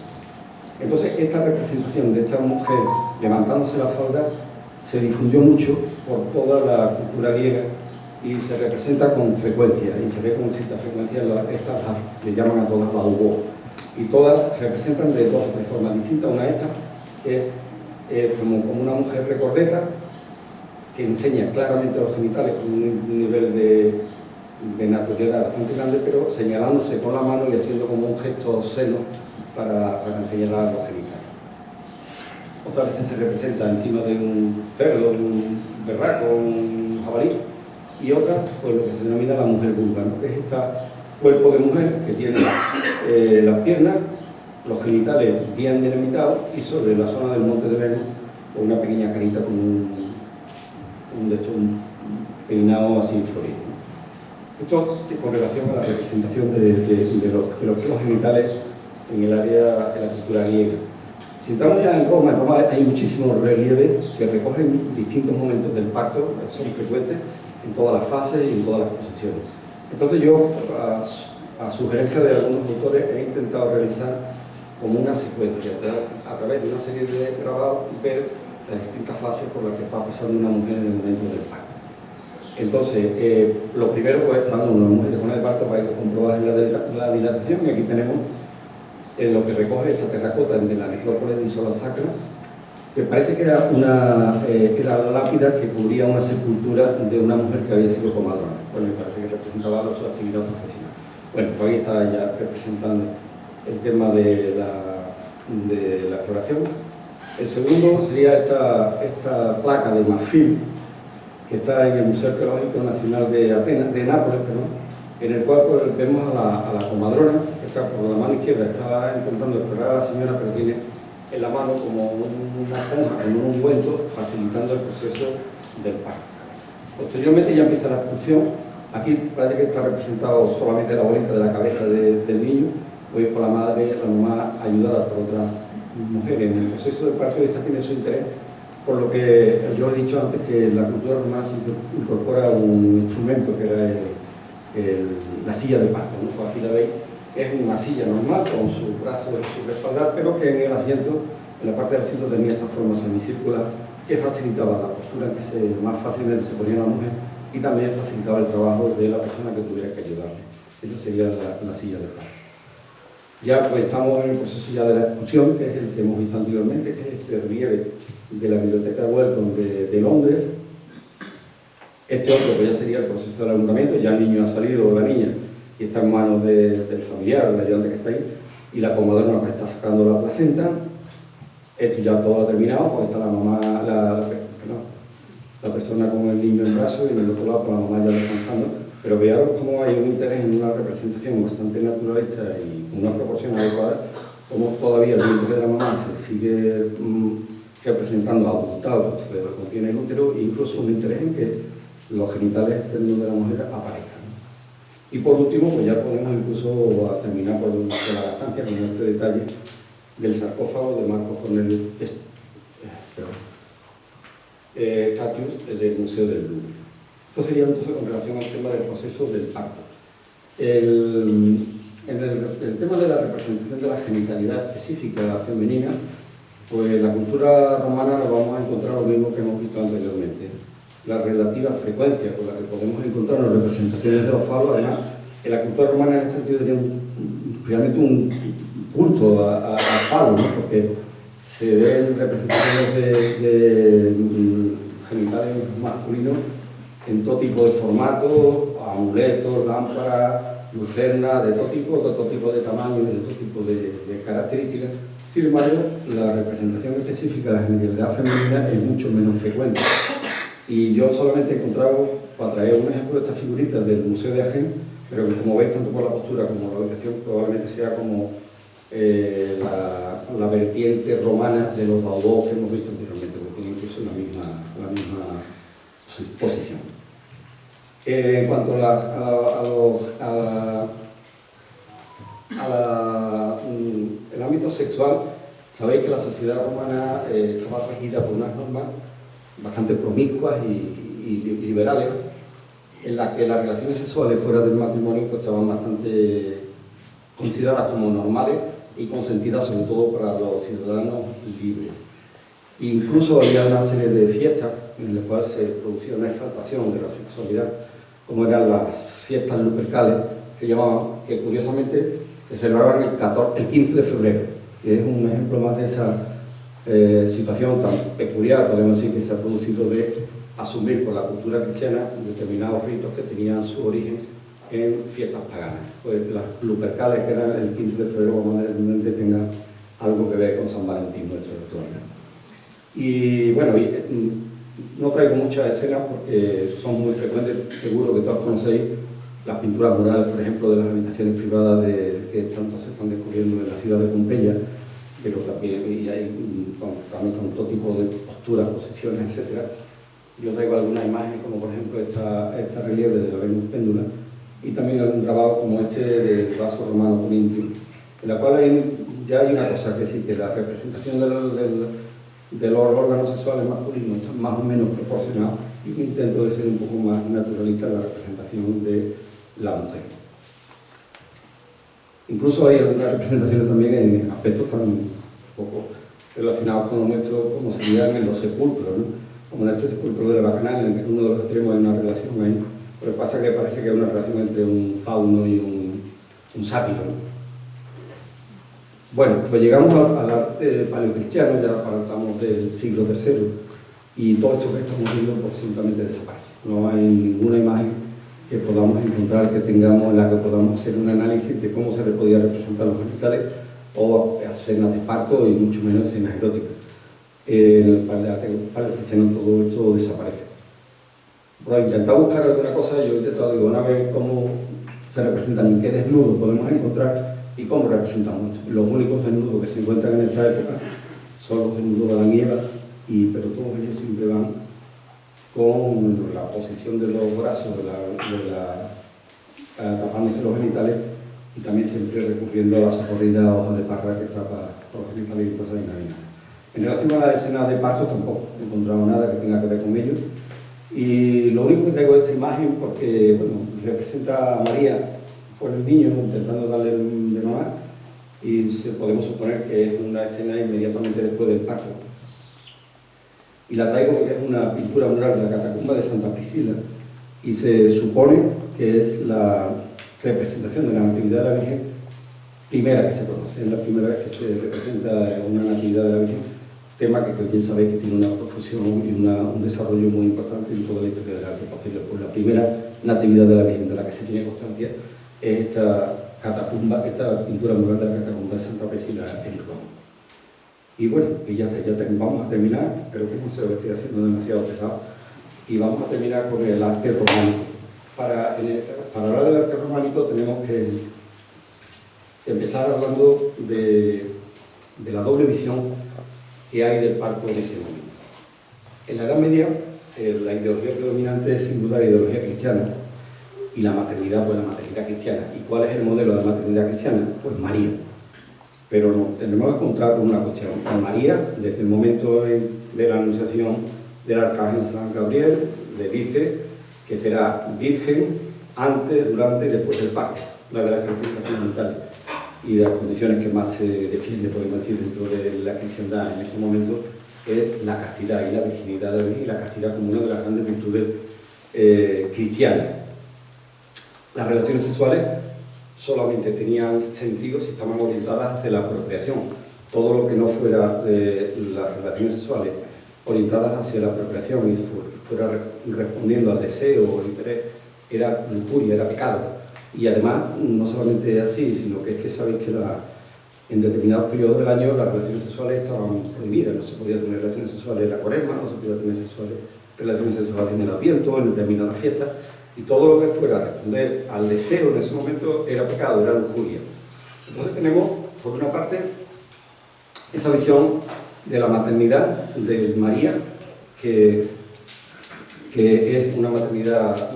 Entonces, esta representación de esta mujer levantándose la falda se difundió mucho por toda la cultura griega y se representa con frecuencia, y se ve con cierta frecuencia estas, le llaman a todas Baubo, y todas representan de dos o tres formas distintas. Una de estas es como una mujer recordeta que enseña claramente los genitales con un nivel de naturalidad bastante grande, pero señalándose con la mano y haciendo como un gesto obsceno para señalar los genitales. Otras veces se representa encima de un cerdo, de un berraco, un jabalí, y otras, pues lo que se denomina la mujer vulva, ¿no? Que es este cuerpo de mujer que tiene las piernas, los genitales bien delimitados, y sobre la zona del monte de Venus una pequeña carita con un peinado así florido, ¿no? Esto con relación a la representación de los genitales en el área de la cultura griega. Si entramos ya en Roma hay muchísimos relieves que recogen distintos momentos del parto, son frecuentes en todas las fases y en todas las posiciones. Entonces yo, a sugerencia de algunos autores, he intentado realizar como una secuencia, a través de una serie de grabados, ver las distintas fases por las que va pasando una mujer en el momento del parto. Entonces, lo primero, pues, cuando una mujer se pone de parto, para comprobar la dilatación, y aquí tenemos lo que recoge esta terracota de la necrópolis de Isola Sacra, que parece que era la lápida que cubría una sepultura de una mujer que había sido comadrona. Bueno, me parece que representaba su actividad profesional. Bueno, pues ahí está ya representando el tema de la exploración. El segundo sería esta placa de marfil que está en el Museo Arqueológico Nacional de Nápoles, en el cual pues, vemos a la comadrona, que está por la mano izquierda, está intentando explorar a la señora, pero tiene en la mano como una esponja, como un ungüento, facilitando el proceso del parto. Posteriormente ya empieza la expulsión. Aquí parece que está representado solamente la bolita de la cabeza del niño, hoy por la madre, la mamá ayudada por otras mujeres. En el proceso de parto esta tiene su interés, por lo que yo he dicho antes que en la cultura romana se incorpora un instrumento que era la silla de parto, ¿no? Pues aquí la veis, es una silla normal con sus brazos y su respaldar, pero que en el asiento, en la parte del asiento tenía esta forma semicircular que facilitaba la postura en que más fácilmente se ponía la mujer y también facilitaba el trabajo de la persona que tuviera que ayudarle. Esa sería la silla de parto. Ya pues estamos en el proceso ya de la expulsión, que es el que hemos visto anteriormente, que es este relieve de la Biblioteca Wellcome de Londres. Este otro pues ya sería el proceso del alumbramiento, ya el niño ha salido o la niña y está en manos del familiar, del ayudante que está ahí, y la comadrona que está sacando la placenta. Esto ya todo ha terminado, pues está la mamá, la persona con el niño en brazos y en el otro lado con la mamá ya descansando. Pero veamos cómo hay un interés en una representación bastante naturalista y con una proporción adecuada, como todavía el vientre de la mamá se sigue representando abultado, puesto que contiene el útero, e incluso un interés en que los genitales externos de la mujer aparezcan. Y por último, pues ya podemos incluso a terminar por la gastancia con este detalle del sarcófago de Marcos Cornelius Statius del Museo del Louvre. Esto sería entonces con relación al tema del proceso del parto. En el tema de la representación de la genitalidad específica femenina, pues la cultura romana nos vamos a encontrar lo mismo que hemos visto anteriormente. La relativa frecuencia con la que podemos encontrar las representaciones de los falos, además, en la cultura romana en este sentido tenía realmente un culto al falo, ¿no? Porque se ven representaciones de genitales masculinos en todo tipo de formatos, amuletos, lámparas, lucernas, de todo tipo de tamaños, de todo tipo de características. Sin embargo, la representación específica de la genitalidad femenina es mucho menos frecuente. Y yo solamente he encontrado, para traer un ejemplo de estas figuritas del Museo de Agen, pero que como veis, tanto por la postura como la ubicación, probablemente sea como la vertiente romana de los Baudot que hemos visto anteriormente, porque tiene incluso la misma posición. En cuanto el ámbito sexual, sabéis que la sociedad romana estaba regida por unas normas bastante promiscuas y liberales, en las que las relaciones sexuales fuera del matrimonio pues, estaban bastante consideradas como normales y consentidas sobre todo para los ciudadanos libres. Incluso había una serie de fiestas en las cuales se producía una exaltación de la sexualidad, como eran las fiestas lupercales, que llamaban, que curiosamente se celebraban el 15 de febrero, que es un ejemplo más de esa situación tan peculiar, podemos decir, que se ha producido de asumir por la cultura cristiana determinados ritos que tenían su origen en fiestas paganas. Pues las lupercales, que eran el 15 de febrero, vamos a ver, tengan algo que ver con San Valentín, nuestro ritual. Y bueno, no traigo muchas escenas porque son muy frecuentes, seguro que todos conocéis las pinturas murales, por ejemplo, de las habitaciones privadas que tanto se están descubriendo en la ciudad de Pompeya, pero también, también con todo tipo de posturas, posiciones, etc. Yo traigo algunas imágenes, como por ejemplo esta relieve de la Venus Péndula, y también algún grabado como este del vaso romano corintio, en la cual ya hay una cosa, que sí, que la representación de los órganos sexuales masculinos está más o menos proporcionada, y un intento de ser un poco más naturalista en la representación de la mujer. Incluso hay algunas representaciones también en aspectos tan poco relacionados con lo nuestro, como serían en los sepulcros, ¿no? Como en este sepulcro de la Bacanal, en uno de los extremos hay una relación ahí. Lo que pasa es que parece que hay una relación entre un fauno y un sátiro, ¿no? Bueno, pues llegamos al arte paleocristiano, ya partamos del siglo III, y todo esto que estamos viendo pues, absolutamente desaparece. No hay ninguna imagen que podamos encontrar, que tengamos, en la que podamos hacer un análisis de cómo se le podía representar los genitales o escenas de parto y mucho menos escenas eróticas. En el paleocristiano todo esto desaparece. Bueno, he intentado buscar alguna cosa, yo he intentado, digo, a ver cómo se representan, en qué desnudo podemos encontrar y cómo representamos esto. Los únicos desnudos que se encuentran en esta época son los desnudos de Adán y Eva, pero todos ellos siempre van con la posición de los brazos, tapándose los genitales, y también siempre recurriendo a la socorrida hoja de parra que tapa los genitales y cosas inadecuadas. En relación a la escena de parto tampoco he encontrado nada que tenga que ver con ello. Y lo único que traigo de esta imagen, porque bueno, representa a María con el niño intentando darle de mamar, y podemos suponer que es una escena inmediatamente después del parto. Y la traigo porque es una pintura mural de la catacumba de Santa Priscila, y se supone que es la representación de la Natividad de la Virgen primera que se conoce, es la primera vez que se representa una Natividad de la Virgen, tema que bien sabéis que tiene una profusión y un desarrollo muy importante en toda la historia del arte posterior. Pues la primera Natividad de la Virgen de la que se tiene constancia es esta catacumba, esta pintura mural de la catacumba de Santa Priscila en Roma. Y bueno, y ya vamos a terminar, creo que no sé lo que estoy haciendo demasiado pesado, y vamos a terminar con el arte románico. Para hablar del arte románico tenemos que empezar hablando de la doble visión que hay del parto en ese momento. En la Edad Media, la ideología predominante es sin duda la ideología cristiana, y la maternidad, pues la maternidad cristiana. ¿Y cuál es el modelo de la maternidad cristiana? Pues María. Pero nos tenemos que encontrar con una cuestión. A María, desde el momento de la anunciación del arcángel San Gabriel, le dice que será virgen antes, durante y después del parto, una de las características fundamentales y de las condiciones que más se defiende, podemos decir, dentro de la cristiandad en estos momentos, es la castidad y la virginidad de la Virgen, y la castidad como una de las grandes virtudes cristianas. Las relaciones sexuales solamente tenían sentido si estaban orientadas hacia la procreación. Todo lo que no fuera las relaciones sexuales orientadas hacia la procreación y fuera respondiendo al deseo o al interés, era lujuria, era pecado. Y además, no solamente así, sino que es que sabéis que en determinados periodos del año las relaciones sexuales estaban prohibidas. No se podía tener relaciones sexuales en la Cuaresma, no se podía tener relaciones sexuales en el Adviento, en determinadas fiestas, y todo lo que fuera a responder al deseo en ese momento era pecado, era lujuria. Entonces tenemos, por una parte, esa visión de la maternidad de María, que es una maternidad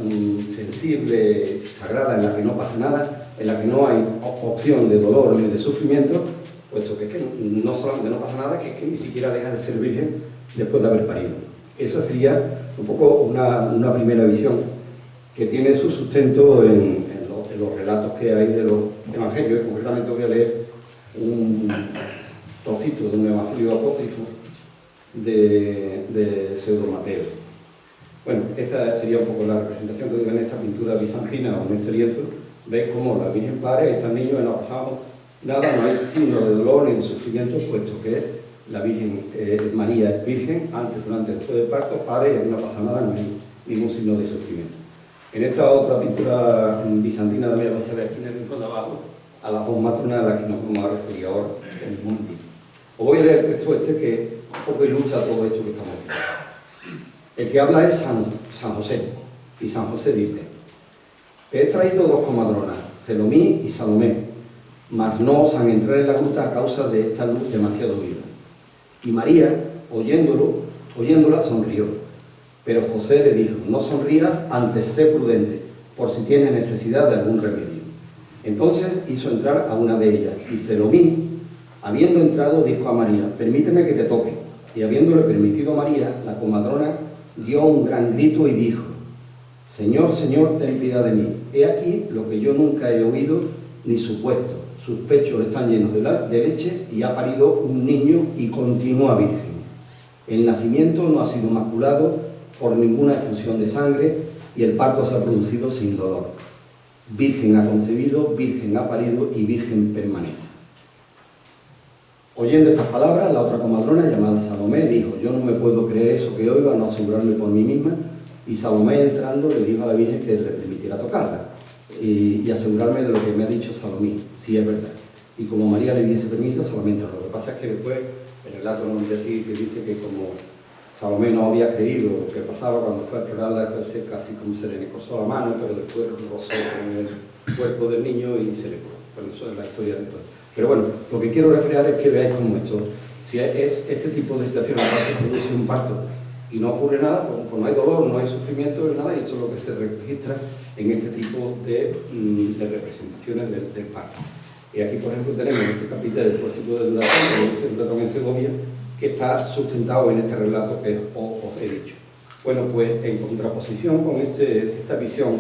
sensible, sagrada, en la que no pasa nada, en la que no hay opción de dolor ni de sufrimiento, puesto que es que no solamente no pasa nada, que es que ni siquiera deja de ser virgen después de haber parido. Esa sería un poco una primera visión que tiene su sustento en los relatos que hay de los evangelios. Concretamente voy a leer un trocito de un evangelio apócrifo de Pseudo Mateo. Bueno, esta sería un poco la representación que digo en esta pintura bizantina o en este lienzo. Veis cómo la Virgen pare, está el niño, no ha pasado nada, no hay signo de dolor ni de sufrimiento, puesto que la Virgen, María es virgen, antes, durante y después del parto, pare y no pasa nada, no hay ningún signo de sufrimiento. En esta otra pintura bizantina también vais a ver aquí en el rincón de abajo a las dos matronas a las que nos vamos a referir ahora en un momentito. Os voy a leer el texto que un poco ilustra todo esto que estamos viendo. El que habla es San José, y San José dice: he traído dos comadronas, Selomí y Salomé, mas no osan entrar en la gruta a causa de esta luz demasiado viva. Y María, oyéndola, sonrió. Pero José le dijo: no sonrías, antes sé prudente, por si tienes necesidad de algún remedio. Entonces hizo entrar a una de ellas, y Selomí, habiendo entrado, dijo a María: permíteme que te toque. Y habiéndole permitido a María, la comadrona dio un gran grito y dijo: Señor, Señor, ten piedad de mí. He aquí lo que yo nunca he oído ni supuesto. Sus pechos están llenos de leche y ha parido un niño y continúa virgen. El nacimiento no ha sido maculado por ninguna efusión de sangre y el parto se ha producido sin dolor. Virgen ha concebido, virgen ha parido y virgen permanece. Oyendo estas palabras, la otra comadrona, llamada Salomé, dijo: yo no me puedo creer eso que oigo, a no asegurarme por mí misma. Y Salomé, entrando, le dijo a la Virgen que le permitiera tocarla y asegurarme de lo que me ha dicho Salomé, si es verdad. Y como María le diese permiso, Salomé entró. Lo que pasa es que después el relato nos dice así, que dice que como Salomé no había creído lo que pasaba cuando fue a explorarla, casi como se le cortó la mano, pero después rozó con el cuerpo del niño y se le curó. Bueno, eso es la historia de todo. Pero bueno, lo que quiero reflejar es que veáis cómo esto, si es este tipo de situaciones, se produce un parto y no ocurre nada, pues no hay dolor, no hay sufrimiento, ni nada, y eso es lo que se registra en este tipo de representaciones del parto. Y aquí, por ejemplo, tenemos este capítulo del pórtico de Durazón, que se trata en Segovia, que está sustentado en este relato que os he dicho. Bueno, pues en contraposición con esta visión,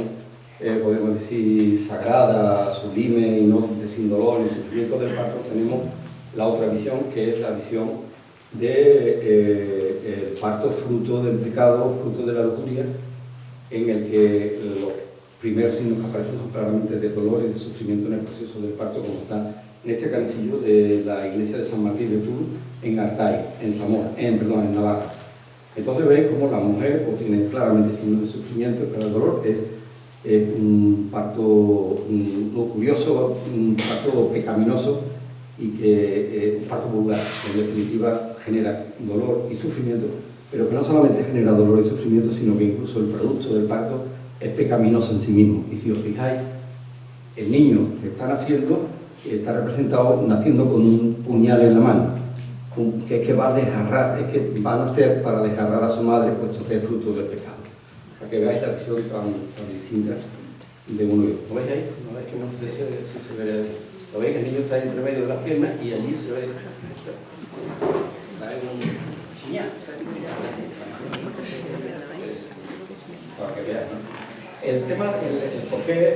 podemos decir, sagrada, sublime y no de sin dolor ni sufrimiento del parto, tenemos la otra visión, que es la visión del parto fruto del pecado, fruto de la lujuria, en el que los primeros signos que aparecen son claramente de dolor y de sufrimiento en el proceso del parto, como está en este canecillo de la iglesia de San Martín de Tours, en Artay, en Zamora, en Navarra. Entonces veis cómo la mujer tiene claramente signos de sufrimiento, pero el dolor es un parto lujurioso, un parto pecaminoso y que un parto vulgar, que en definitiva genera dolor y sufrimiento, pero que no solamente genera dolor y sufrimiento, sino que incluso el producto del parto es pecaminoso en sí mismo. Y si os fijáis, el niño que está naciendo está representado naciendo con un puñal en la mano, que es que va a desgarrar, es que va a nacer para desgarrar a su madre, puesto que es fruto del pecado. Para que veáis la visión tan distinta de uno y otro. ¿Lo veis ahí? ¿No veis que no sé si se ve ahí? ¿Lo veis? El niño está entre medio de las piernas y allí se ve un chiñán. Para que veáis, ¿no? El tema, el por qué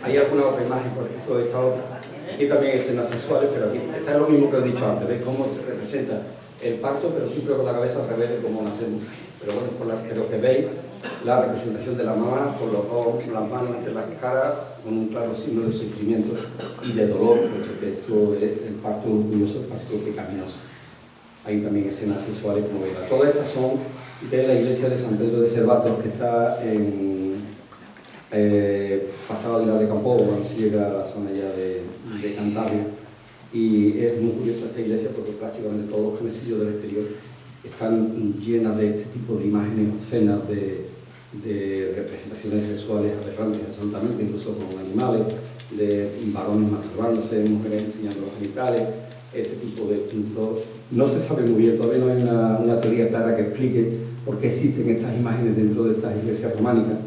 hay alguna otra imagen, por ejemplo, de esta otra. Aquí también hay escenas sexuales, pero aquí está lo mismo que os he dicho antes. ¿Veis cómo se representa el parto, pero siempre con la cabeza al revés de cómo nacemos? Pero bueno, pero que veis la representación de la mamá con los ojos, las manos entre las caras, con un claro signo de sufrimiento y de dolor, porque esto es el parto orgulloso, el parto pecaminoso. Hay también escenas sexuales, como veis. Todas estas son de la iglesia de San Pedro de Cervatos, que está en pasado de la de Campo, cuando se llega a la zona ya de Cantabria. Y es muy curiosa esta iglesia porque prácticamente todos los canecillos del exterior están llenas de este tipo de imágenes obscenas, de representaciones sexuales aberrantes absolutamente, incluso con animales, de varones masturbándose, mujeres enseñando los genitales, este tipo de puntos. No se sabe muy bien, todavía no hay una teoría clara que explique por qué existen estas imágenes dentro de estas iglesias románicas.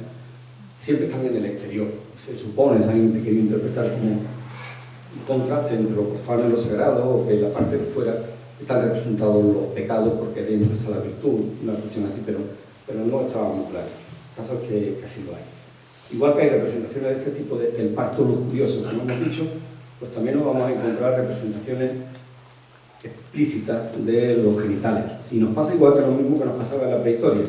Siempre están en el exterior. Se supone, se han querido interpretar como un contraste entre lo profano y lo sagrado, o que en la parte de fuera están representados los pecados porque dentro está la virtud, una cuestión así, pero no estaba muy claro. El caso es que casi lo hay. Igual que hay representaciones de este tipo del parto lujurioso, como hemos dicho, pues también nos vamos a encontrar representaciones explícitas de los genitales. Y nos pasa igual que lo mismo que nos pasaba en la prehistoria,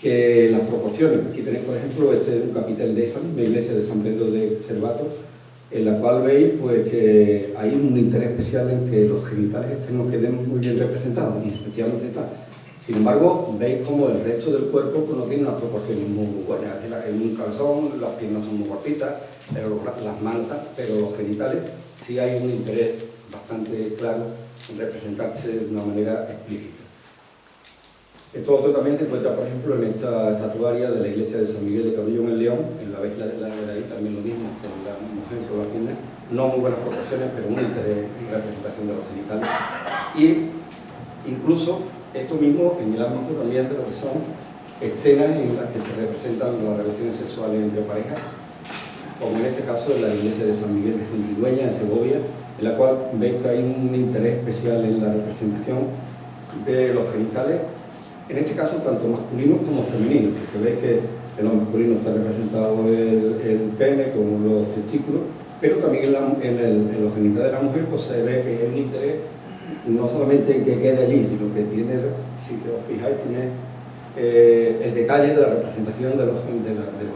que las proporciones. Aquí tenéis, por ejemplo, este es un capitel de esa misma iglesia de San Pedro de Cervatos, en la cual veis pues, que hay un interés especial en que los genitales no queden muy bien representados, y efectivamente está. Sin embargo, veis como el resto del cuerpo pues, no tiene unas proporciones muy buenas. En un calzón, las piernas son muy cortitas, pero las mantas, pero los genitales sí hay un interés bastante claro en representarse de una manera explícita. Esto otro también se encuentra, por ejemplo, en esta estatuaria de la iglesia de San Miguel de Cabellón en León, en la vez de ahí también lo mismo, con la mujer con las piernas, no muy buenas proporciones, pero un interés en la representación de los genitales. Y incluso esto mismo en el ámbito también de lo que son escenas en las que se representan las relaciones sexuales entre parejas, como en este caso en la iglesia de San Miguel de Fuentidueña, en Segovia, en la cual veis que hay un interés especial en la representación de los genitales, en este caso tanto masculinos como femeninos, porque veis que en los masculinos está representado el pene como los testículos, pero también en los genitales de la mujer pues se ve que hay un interés no solamente en que quede allí, sino que tiene, si os fijáis, tiene el detalle de la representación de los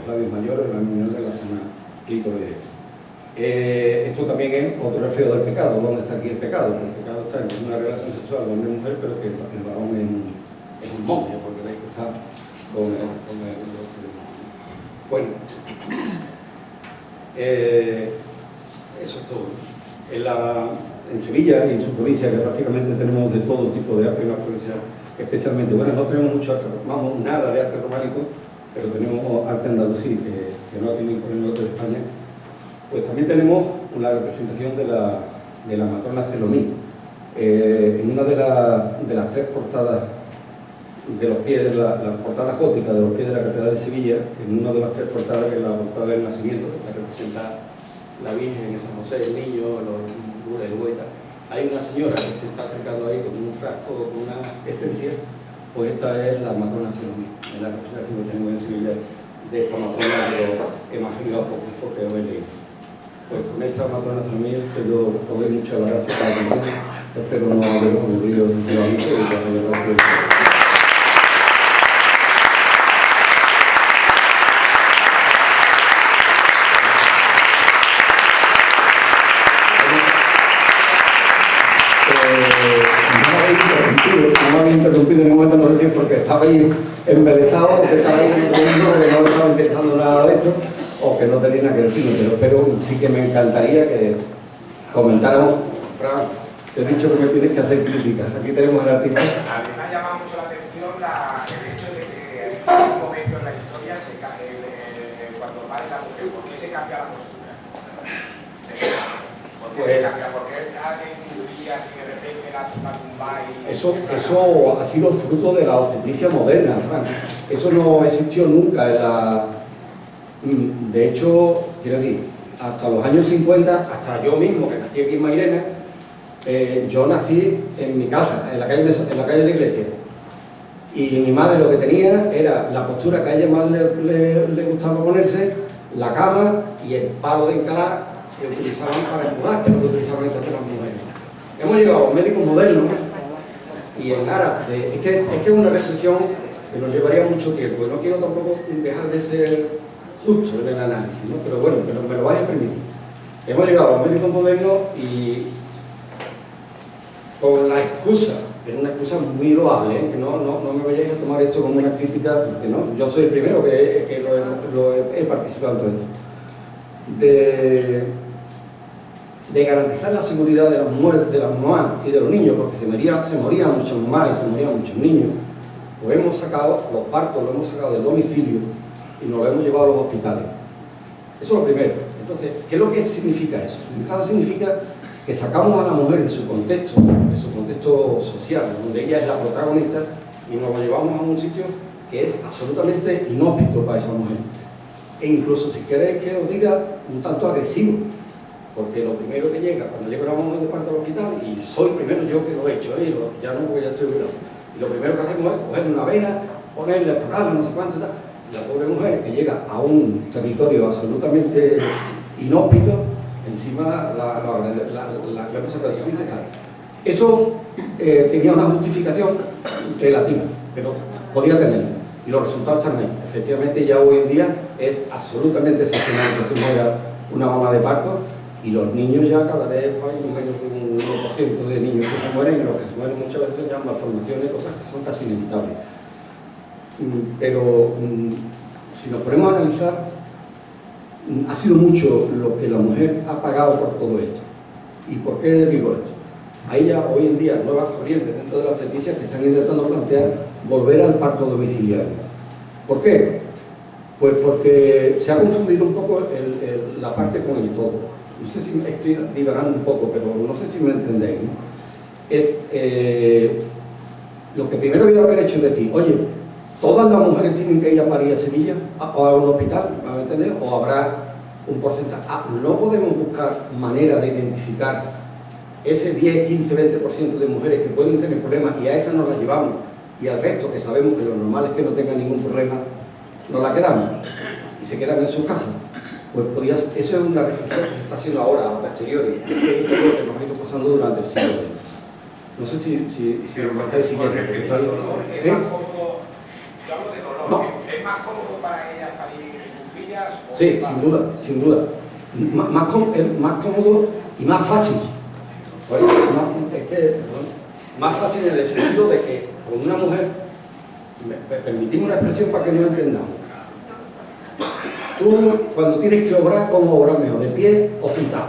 labios mayores, la menor de la zona clitoridea. Esto también es otro reflejo del pecado. ¿Dónde está aquí el pecado? El pecado está en una relación sexual hombre y mujer, pero que el varón es un monje, porque veis que está con el bueno, eso es todo. En Sevilla y en su provincia, que prácticamente tenemos de todo tipo de arte, una provincia especialmente. Bueno, no tenemos mucho arte, vamos, nada de arte románico, pero tenemos arte andalusí, que no tienen por el norte de España. Pues también tenemos una representación de la matrona Celomí, en una de las tres portadas de los pies de la portada gótica de los pies de la Catedral de Sevilla, en una de las tres portadas, que es la portada del Nacimiento, que está representada la Virgen, San José, el niño, el hueta. Hay una señora que se está acercando ahí con un frasco, con una esencia, pues esta es la matrona Celomí, es la representación que tenemos en Sevilla de esta matrona de los evangelios apócrifos que hoy leído. Pues con esta matrona Celomí yo os doy muchas gracias por la atención, espero no haberos aburrido sinceramente y que os haya gracias. No me había interrumpido en un momento, no sé si porque estabais embelesados, que estabais entendiendo, que no estaba interesando nada de esto, o que no tenía nada que decir, pero sí que me encantaría que comentáramos. Fran, te he dicho que me tienes que hacer críticas. Aquí tenemos al artista. A mí me ha llamado mucho la atención el hecho de que en un momento en la historia, cuando vale la mujer, ¿por qué se cambia la postura? ¿Por qué se cambia? ¿Por qué alguien diría si de repente la tumba y... Eso ha sido fruto de la obstetricia moderna, Fran. Eso no existió nunca en la... De hecho, quiero decir, hasta los años 50, hasta yo mismo, que nací aquí en Mairena, yo nací en mi casa, en la calle de la iglesia. Y mi madre lo que tenía era la postura que a ella más le gustaba ponerse, la cama y el palo de encalar que utilizaban para empujar, que es lo que utilizaban entonces las mujeres. Hemos llegado a los médicos modernos y en aras de... Es que es una reflexión que nos llevaría mucho tiempo y no quiero tampoco dejar de ser justo en el análisis, ¿no? Pero bueno, pero me lo vais a permitir. Hemos llegado a los médicos modernos y con la excusa, que es una excusa muy loable, que no me vayáis a tomar esto como una crítica, porque no, yo soy el primero que lo he participado en todo esto, de garantizar la seguridad de las mamás y de los niños, porque se morían muchas mamás y se morían muchos niños, pues hemos sacado los partos, lo hemos sacado del domicilio y nos lo hemos llevado a los hospitales. Eso es lo primero. Entonces, ¿qué es lo que significa eso? Eso significa que sacamos a la mujer de su contexto social, donde ella es la protagonista, y nos lo llevamos a un sitio que es absolutamente inhóspito para esa mujer. E incluso, si queréis que os diga, un tanto agresivo, porque lo primero que llega, cuando llega una mujer de parto al hospital, y soy primero yo que lo he hecho, ya no, porque ya estoy jubilado, y lo primero que hacemos es coger una vena, ponerle el programa, no sé cuánto, tal. La pobre mujer que llega a un territorio absolutamente inhóspito, encima la cosa clasifica y tal. Eso tenía una justificación relativa, pero podía tenerla. Y los resultados están ahí. Efectivamente, ya hoy en día es absolutamente excepcional que se muera una mamá de parto, y los niños ya cada vez hay menos de un 1% de niños que se mueren, y los que se mueren muchas veces ya malformaciones, cosas que son casi inevitables. Pero si nos ponemos a analizar, ha sido mucho lo que la mujer ha pagado por todo esto. ¿Y por qué digo esto? Hay ya hoy en día nuevas corrientes dentro de las obstetricias que están intentando plantear volver al parto domiciliario. ¿Por qué? Pues porque se ha confundido un poco la parte con el todo. No sé si estoy divagando un poco, pero no sé si me entendéis, ¿no? Lo que primero voy a haber hecho es decir, oye, ¿todas las mujeres tienen que ir a parir a Sevilla o a un hospital? ¿Me entendéis? ¿O habrá un porcentaje? No podemos buscar manera de identificar ese 10, 15, 20% de mujeres que pueden tener problemas, y a esas nos las llevamos, y al resto, que sabemos que lo normal es que no tengan ningún problema, nos la quedamos y se quedan en sus casas. Pues eso es una reflexión que se está haciendo ahora, a posteriori, que es lo que nos ha ido pasando durante el siglo XX. No sé si me estáis siguiendo. Es más cómodo, yo hablo de dolor, no. ¿Es más cómodo para ellas parir en cuclillas? Sí, sin duda. Más cómodo y más fácil. Bueno, más fácil en el sentido de que con una mujer, permitimos una expresión para que nos entendamos. Tú, cuando tienes que obrar, ¿cómo obras mejor? ¿De pie o sentado?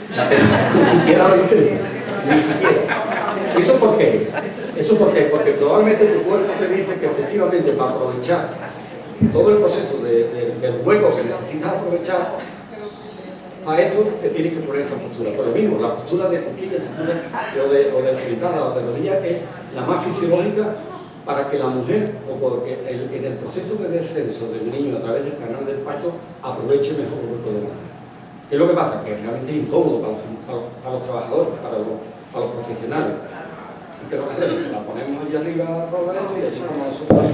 Ni siquiera lo intento. Ni siquiera. ¿Eso por qué es? ¿Eso por qué? Porque probablemente tu cuerpo te dice que efectivamente para aprovechar todo el proceso del juego que necesitas aprovechar, a esto te tienes que poner esa postura. Por lo mismo, la postura de cuclillas o de sentada o de rodillas es la más fisiológica para que la mujer, o porque en el proceso de descenso del niño a través del canal del parto, aproveche mejor el cuerpo de la mujer. ¿Qué es lo que pasa? Que realmente es incómodo para los trabajadores, para los profesionales. ¿Y qué es lo que hacemos? La ponemos allí arriba con esto y allí estamos nosotros.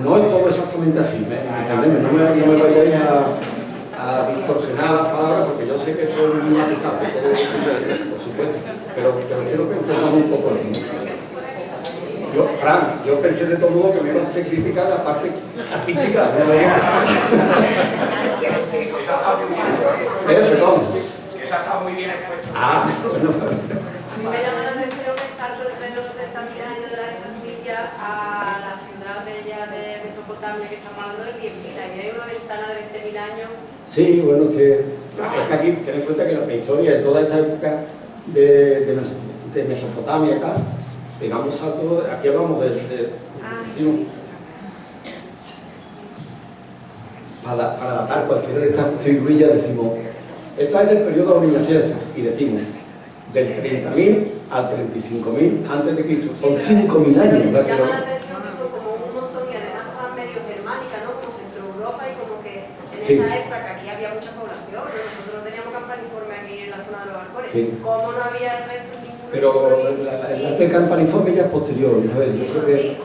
No es todo exactamente así, ¿me entendemos? No me vayáis a distorsionar las palabras porque yo sé que esto es muy ajustable, por supuesto, pero quiero que entendamos un poco aquí. Fran, yo pensé de todo modo que me ibas a hacer crítica de la parte artística. Perdón. Esa está muy bien expuesta. Bueno. A mí me llama la atención el salto de los 30.000 años de las estampillas a la ciudad bella de Mesopotamia, que estamos hablando de 10.000. Ahí hay una ventana de 20.000 años. Sí, bueno, es que aquí ten en cuenta que la prehistoria, en toda esta época de Mesopotamia acá, pegamos saltos, aquí hablamos decimos, para datar cualquiera de estas figurillas decimos, esta es el periodo omnisciencia, y decimos, del 30.000 al 35.000 antes de Cristo, son 5.000 años. Pero llama la atención que son como un montón y además estaban medio germánicas, ¿no? Como Centro Europa y como que en esa época que aquí había mucha población, ¿no? Nosotros no teníamos campaniforme aquí en la zona de los balcones. Sí. ¿Cómo no había el resto ninguno? Pero el arte campaniforme ya es posterior, ¿sabes? Yo creo que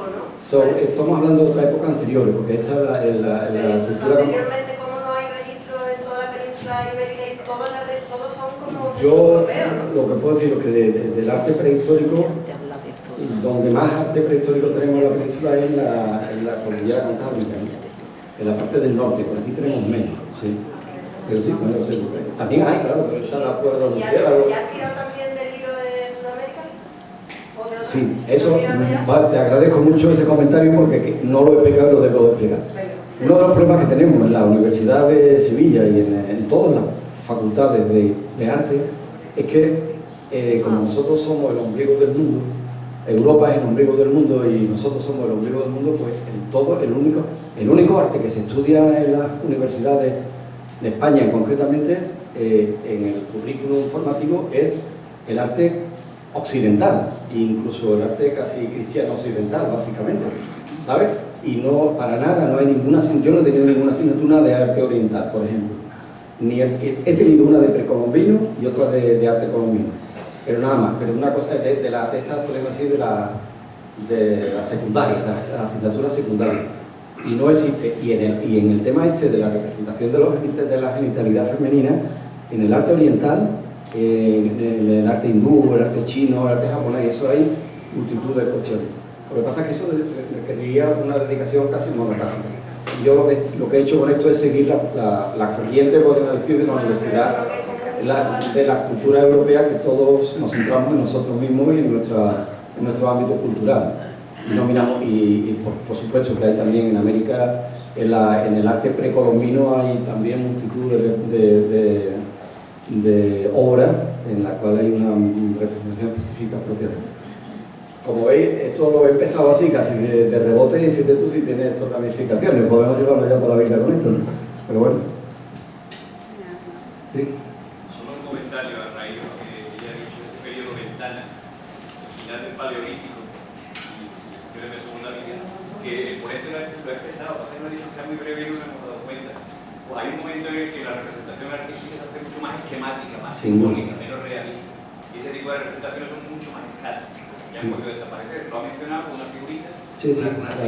estamos hablando de otra época anterior, porque esta es la cultura. Anteriormente, ¿cómo no hay registro en toda la península ibérica y todos son como Yo europeos, ¿no? lo que puedo decir es que del arte prehistórico, donde más arte prehistórico tenemos en la península es en la cordillera cantábrica, ¿no? En la parte del norte, por aquí tenemos menos, sí. Pero sí, bueno, sí, también hay, claro, pero está la cuerda ¿Y murciélago. has tirado también del hilo de Sudamérica? ¿O de otro? Sí, eso, te agradezco mucho ese comentario porque no lo he explicado y lo debo de explicar. Uno de los problemas que tenemos en la Universidad de Sevilla y en todas las facultades de arte es que como nosotros somos el ombligo del mundo, Europa es el ombligo del mundo y nosotros somos el ombligo del mundo, pues el único arte que se estudia en las universidades de España concretamente, en el currículum formativo, es el arte occidental, incluso el arte casi cristiano occidental, básicamente, ¿sabes? Y no, para nada, no hay ninguna, yo no he tenido ninguna asignatura de arte oriental, por ejemplo. Ni he tenido una de precolombino y otra de arte colombino, pero nada más. Pero una cosa es de esta, podemos decir, de la secundaria, la asignatura secundaria. Y no existe, y en el tema este de la representación de la genitalidad femenina, en el arte oriental, en el arte hindú, el arte chino, el arte japonés, eso hay multitud de cuestiones. Lo que pasa es que eso requeriría una dedicación casi monográfica. Y yo lo que he hecho con esto es seguir la corriente, podemos decir, de la universidad, de la cultura europea, que todos nos centramos en nosotros mismos y en nuestro ámbito cultural. Y no miramos, y por supuesto que hay también en América, en el arte precolombino hay también multitud de obras en las cuales hay una representación específica propia de esto. Como veis, esto lo he empezado así, casi de rebote, y fíjate tú si tiene estas ramificaciones, podemos llevarlo ya toda la vida con esto, ¿no? Pero bueno. ¿Sí? Solo un comentario a raíz de lo que ella ha dicho, ese periodo ventana, el final del Paleolítico y el de Segunda Vida, que el ponente lo ha expresado, pasa que no ha dicho que sea muy breve y no nos hemos dado cuenta. Pues hay un momento en el que la representación artística se hace mucho más esquemática, más simbólica, menos realista, y ese tipo de representaciones son mucho más escasas. Ya han podido desaparecer, lo ha mencionado con una figurita. Sí, sí, una la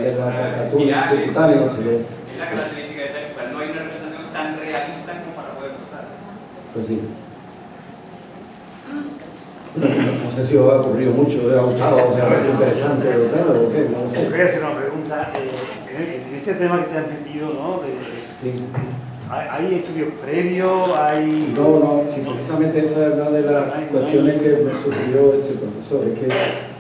característica de esa época, no hay una representación tan realista como para poder mostrar. Pues sí. No sé si os ha ocurrido mucho, os ha gustado, os ha parecido interesante o tal, o qué, no sé. Voy a hacer una pregunta. En este tema que te has metido, ¿no? Sí. ¿Hay estudios previos? ¿Hay...? No, sí, precisamente esa es una de las cuestiones que me sugirió este profesor, es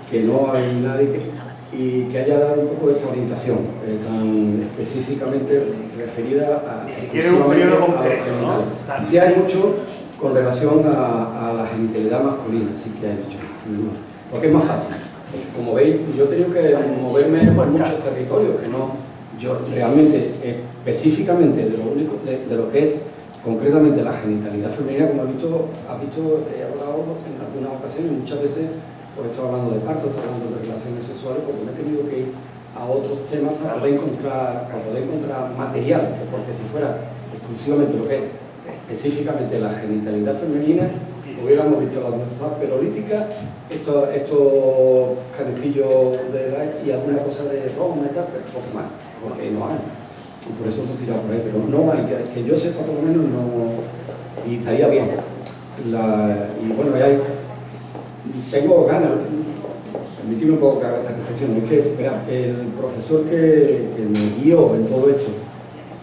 que no hay nadie que haya dado un poco de esta orientación tan específicamente referida Ni siquiera un periodo completo, ¿no? Sí hay mucho con relación a la genitalidad masculina, sí que hay mucho. porque es más fácil. Como veis, yo he tenido que moverme por muchos territorios, que no, yo realmente, específicamente de lo que es concretamente la genitalidad femenina, como has visto, he hablado en algunas ocasiones, muchas veces, pues he estado hablando de parto, he estado hablando de relaciones sexuales, porque me he tenido que ir a otros temas para poder encontrar material, porque si fuera exclusivamente lo que es específicamente la genitalidad femenina, hubiéramos visto las mesas perolíticas, estos canecillos de la y alguna cosa de Roma y tal, pero poco más, porque no hay. Y por eso hemos tirado por ahí, pero no hay, que yo sepa por lo menos, no, y estaría bien. Y bueno, tengo ganas, permíteme un poco que haga esta reflexión, es que, verá, el profesor que me guió en todo esto,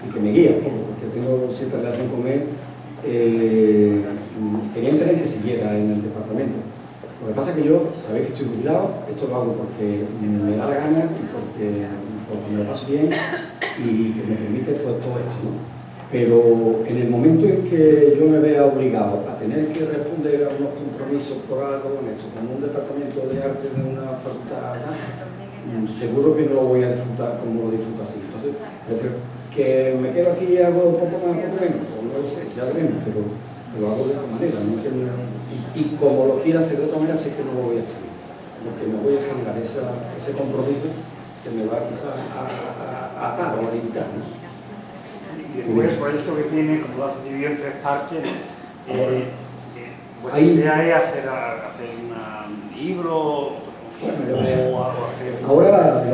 y que me guía, porque tengo cierta relación con él, tenía interés que siguiera en el departamento. Lo que pasa es que yo, sabéis que estoy jubilado, esto lo hago porque me da la gana y porque me lo paso bien y que me permite pues, todo esto, ¿no? Pero en el momento en que yo me vea obligado a tener que responder a unos compromisos por algo con esto, como un departamento de arte de una facultad, seguro que no lo voy a disfrutar como lo disfruto así. Entonces, que me quedo aquí y hago un poco más, un poco menos, no lo sé, ya veremos, pero lo hago de esta manera, ¿no? Y como lo quiera hacer de otra manera, sé que no lo voy a hacer, porque me voy a generar ese compromiso que me va quizás a atar o a limitar, ¿no? Y después el proyecto que tiene, como lo has dividido en 3 partes, vuestra idea es hacer un libro o hacer... Ahora,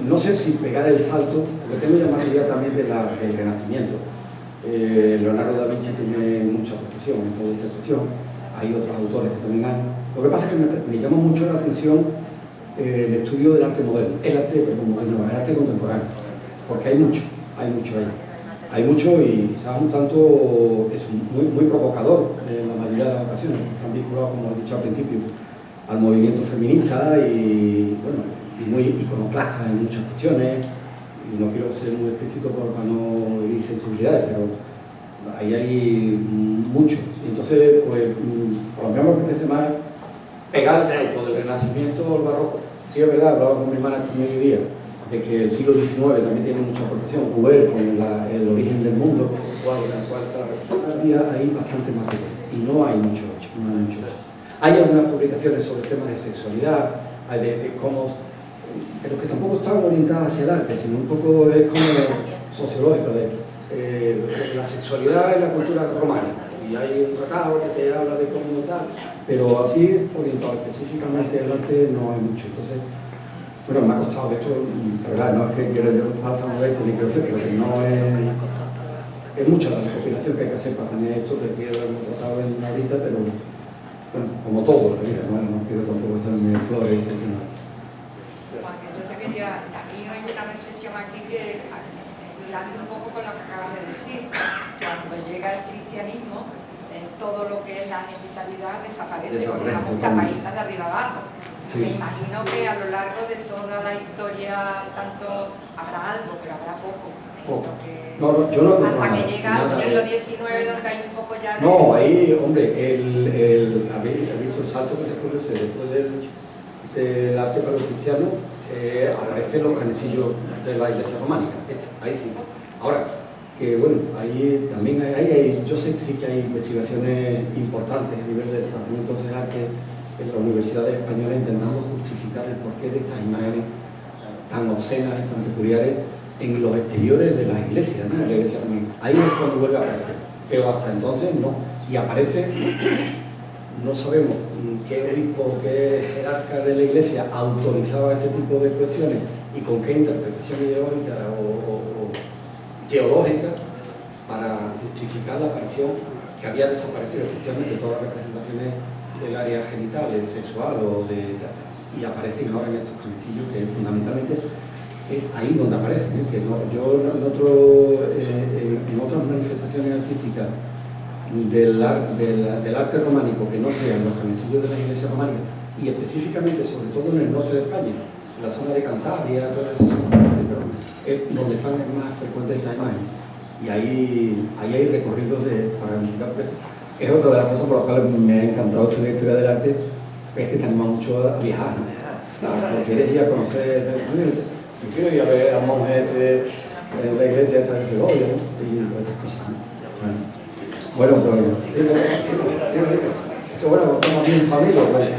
no sé si pegar el salto, porque tengo ya material también del Renacimiento. Leonardo da Vinci tiene mucha aportación en toda esta cuestión, hay otros autores que también hay. Lo que pasa es que me llama mucho la atención el estudio del arte moderno, el arte contemporáneo, porque hay mucho ahí. Hay mucho y quizás un tanto es muy provocador en la mayoría de las ocasiones, están vinculados, como he dicho al principio, al movimiento feminista y, bueno, y muy iconoclasta en muchas cuestiones. Y no quiero ser muy explícito para no herir sensibilidades, pero ahí hay mucho. Entonces, pues, por lo menos me apetece más pegar el salto del Renacimiento al Barroco. Sí, es verdad, hablaba con mi hermana este mediodía, de que el siglo XIX también tiene mucha aportación, Cuber con el origen del mundo, había ahí bastante material, y no hay mucho hecho, Hay algunas publicaciones sobre temas de sexualidad, de cómo, pero que tampoco están orientadas hacia el arte, sino un poco es como sociológico, de la sexualidad en la cultura romana, y hay un tratado que te habla de cómo tal, pero así orientado específicamente al arte no hay mucho. Entonces, bueno, me ha costado esto, la verdad, no es que quiero falta un resto ni quiero ser, pero que no es mucha la recopilación que hay que hacer para tener esto, que quiero haberlo tratado en una horita, pero bueno, como todo, la vida, no quiero tampoco hacerme flores, porque no. Yo te quería, a mí hay una reflexión aquí que hilando un poco con lo que acabas de decir. Cuando llega el cristianismo, todo lo que es la genitalidad desaparece con una tapadita de arriba abajo. Sí. Me imagino que a lo largo de toda la historia, tanto habrá algo, pero habrá poco. Yo no hasta que llega al siglo XIX, donde hay un poco ya de... No, ahí, hombre, ¿habéis visto el salto que se produce después del arte paleocristiano? Aparecen los canecillos de la iglesia románica, ahí sí. Ahora, que bueno, ahí también yo sé que sí que hay investigaciones importantes a nivel de departamentos de arte en las universidades españolas intentando justificar el porqué de estas imágenes tan obscenas y tan peculiares en los exteriores de las iglesias, ¿no? En la iglesia románica. Ahí es cuando vuelve a aparecer, pero hasta entonces no. Y aparece, no sabemos qué obispo o qué jerarca de la iglesia autorizaba este tipo de cuestiones y con qué interpretación ideológica o teológica para justificar la aparición que había desaparecido efectivamente todas las representaciones del área genital, sexual y aparecen ahora en estos canecillos que fundamentalmente es ahí donde aparecen, que yo en otras manifestaciones artísticas del arte románico que no sean los canecillos de las iglesias románicas y específicamente sobre todo en el norte de España, en la zona de Cantabria, toda esa zona, es donde están más frecuentes estas imágenes. Y ahí hay recorridos para visitar, pues, es otra de las cosas por las cuales me ha encantado estudiar historia del arte, es que te anima mucho a viajar, ¿no? Porque quieres ir a conocer, yo quiero ir a ver a monjes en la iglesia esta de Segovia, ¿no? Y otras cosas, ¿no? Bueno, pues, que bueno, estamos aquí en familia, pues.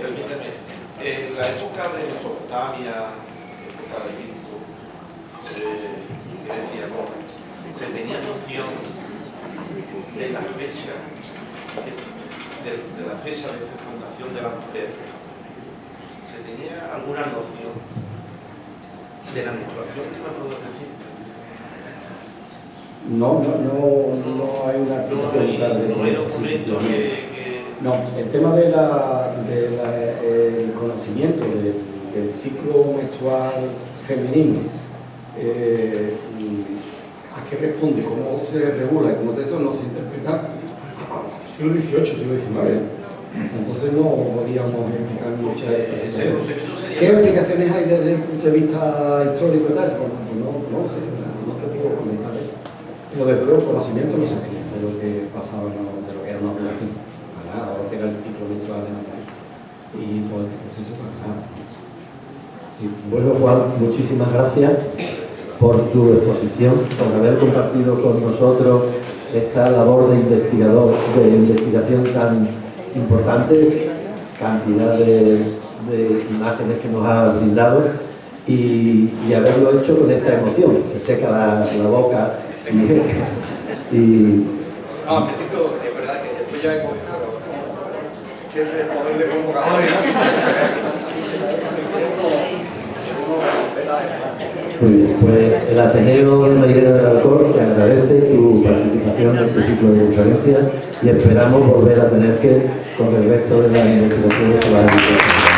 Permíteme, en la época de Mesopotamia, época de Egipto, Grecia, Roma, se tenía noción de la fecha de la fundación de la mujer. Se tenía alguna noción de la menstruación, ¿qué me puedo decir? No hay una aplicación clara de no hay documento que... No, el tema del conocimiento del ciclo menstrual femenino, a qué responde, cómo se regula y cómo eso no se interpreta siglo XVIII, siglo XIX. Entonces no podíamos explicar muchas de estas situaciones. ¿Qué implicaciones hay desde el punto de vista histórico y tal? Pues no sé, no te puedo comentar eso. Pero desde luego el conocimiento no se tiene de lo que pasaba, de lo que era una población, o lo que era el ciclo menstrual de la mujer. Y todo este proceso pasaba. Bueno, Juan, muchísimas gracias por tu exposición, por haber compartido con nosotros esta labor de investigación tan importante, cantidad de imágenes que nos has brindado y haberlo hecho con esta emoción. Se seca la boca y No, al principio es verdad que después ya he cogido, que es el poder de convocatoria. Muy bien, pues el Ateneo Mairena del Alcor te agradece tu participación en este ciclo de conferencias y esperamos volver a tener que con el resto de las investigaciones que vas a hacer.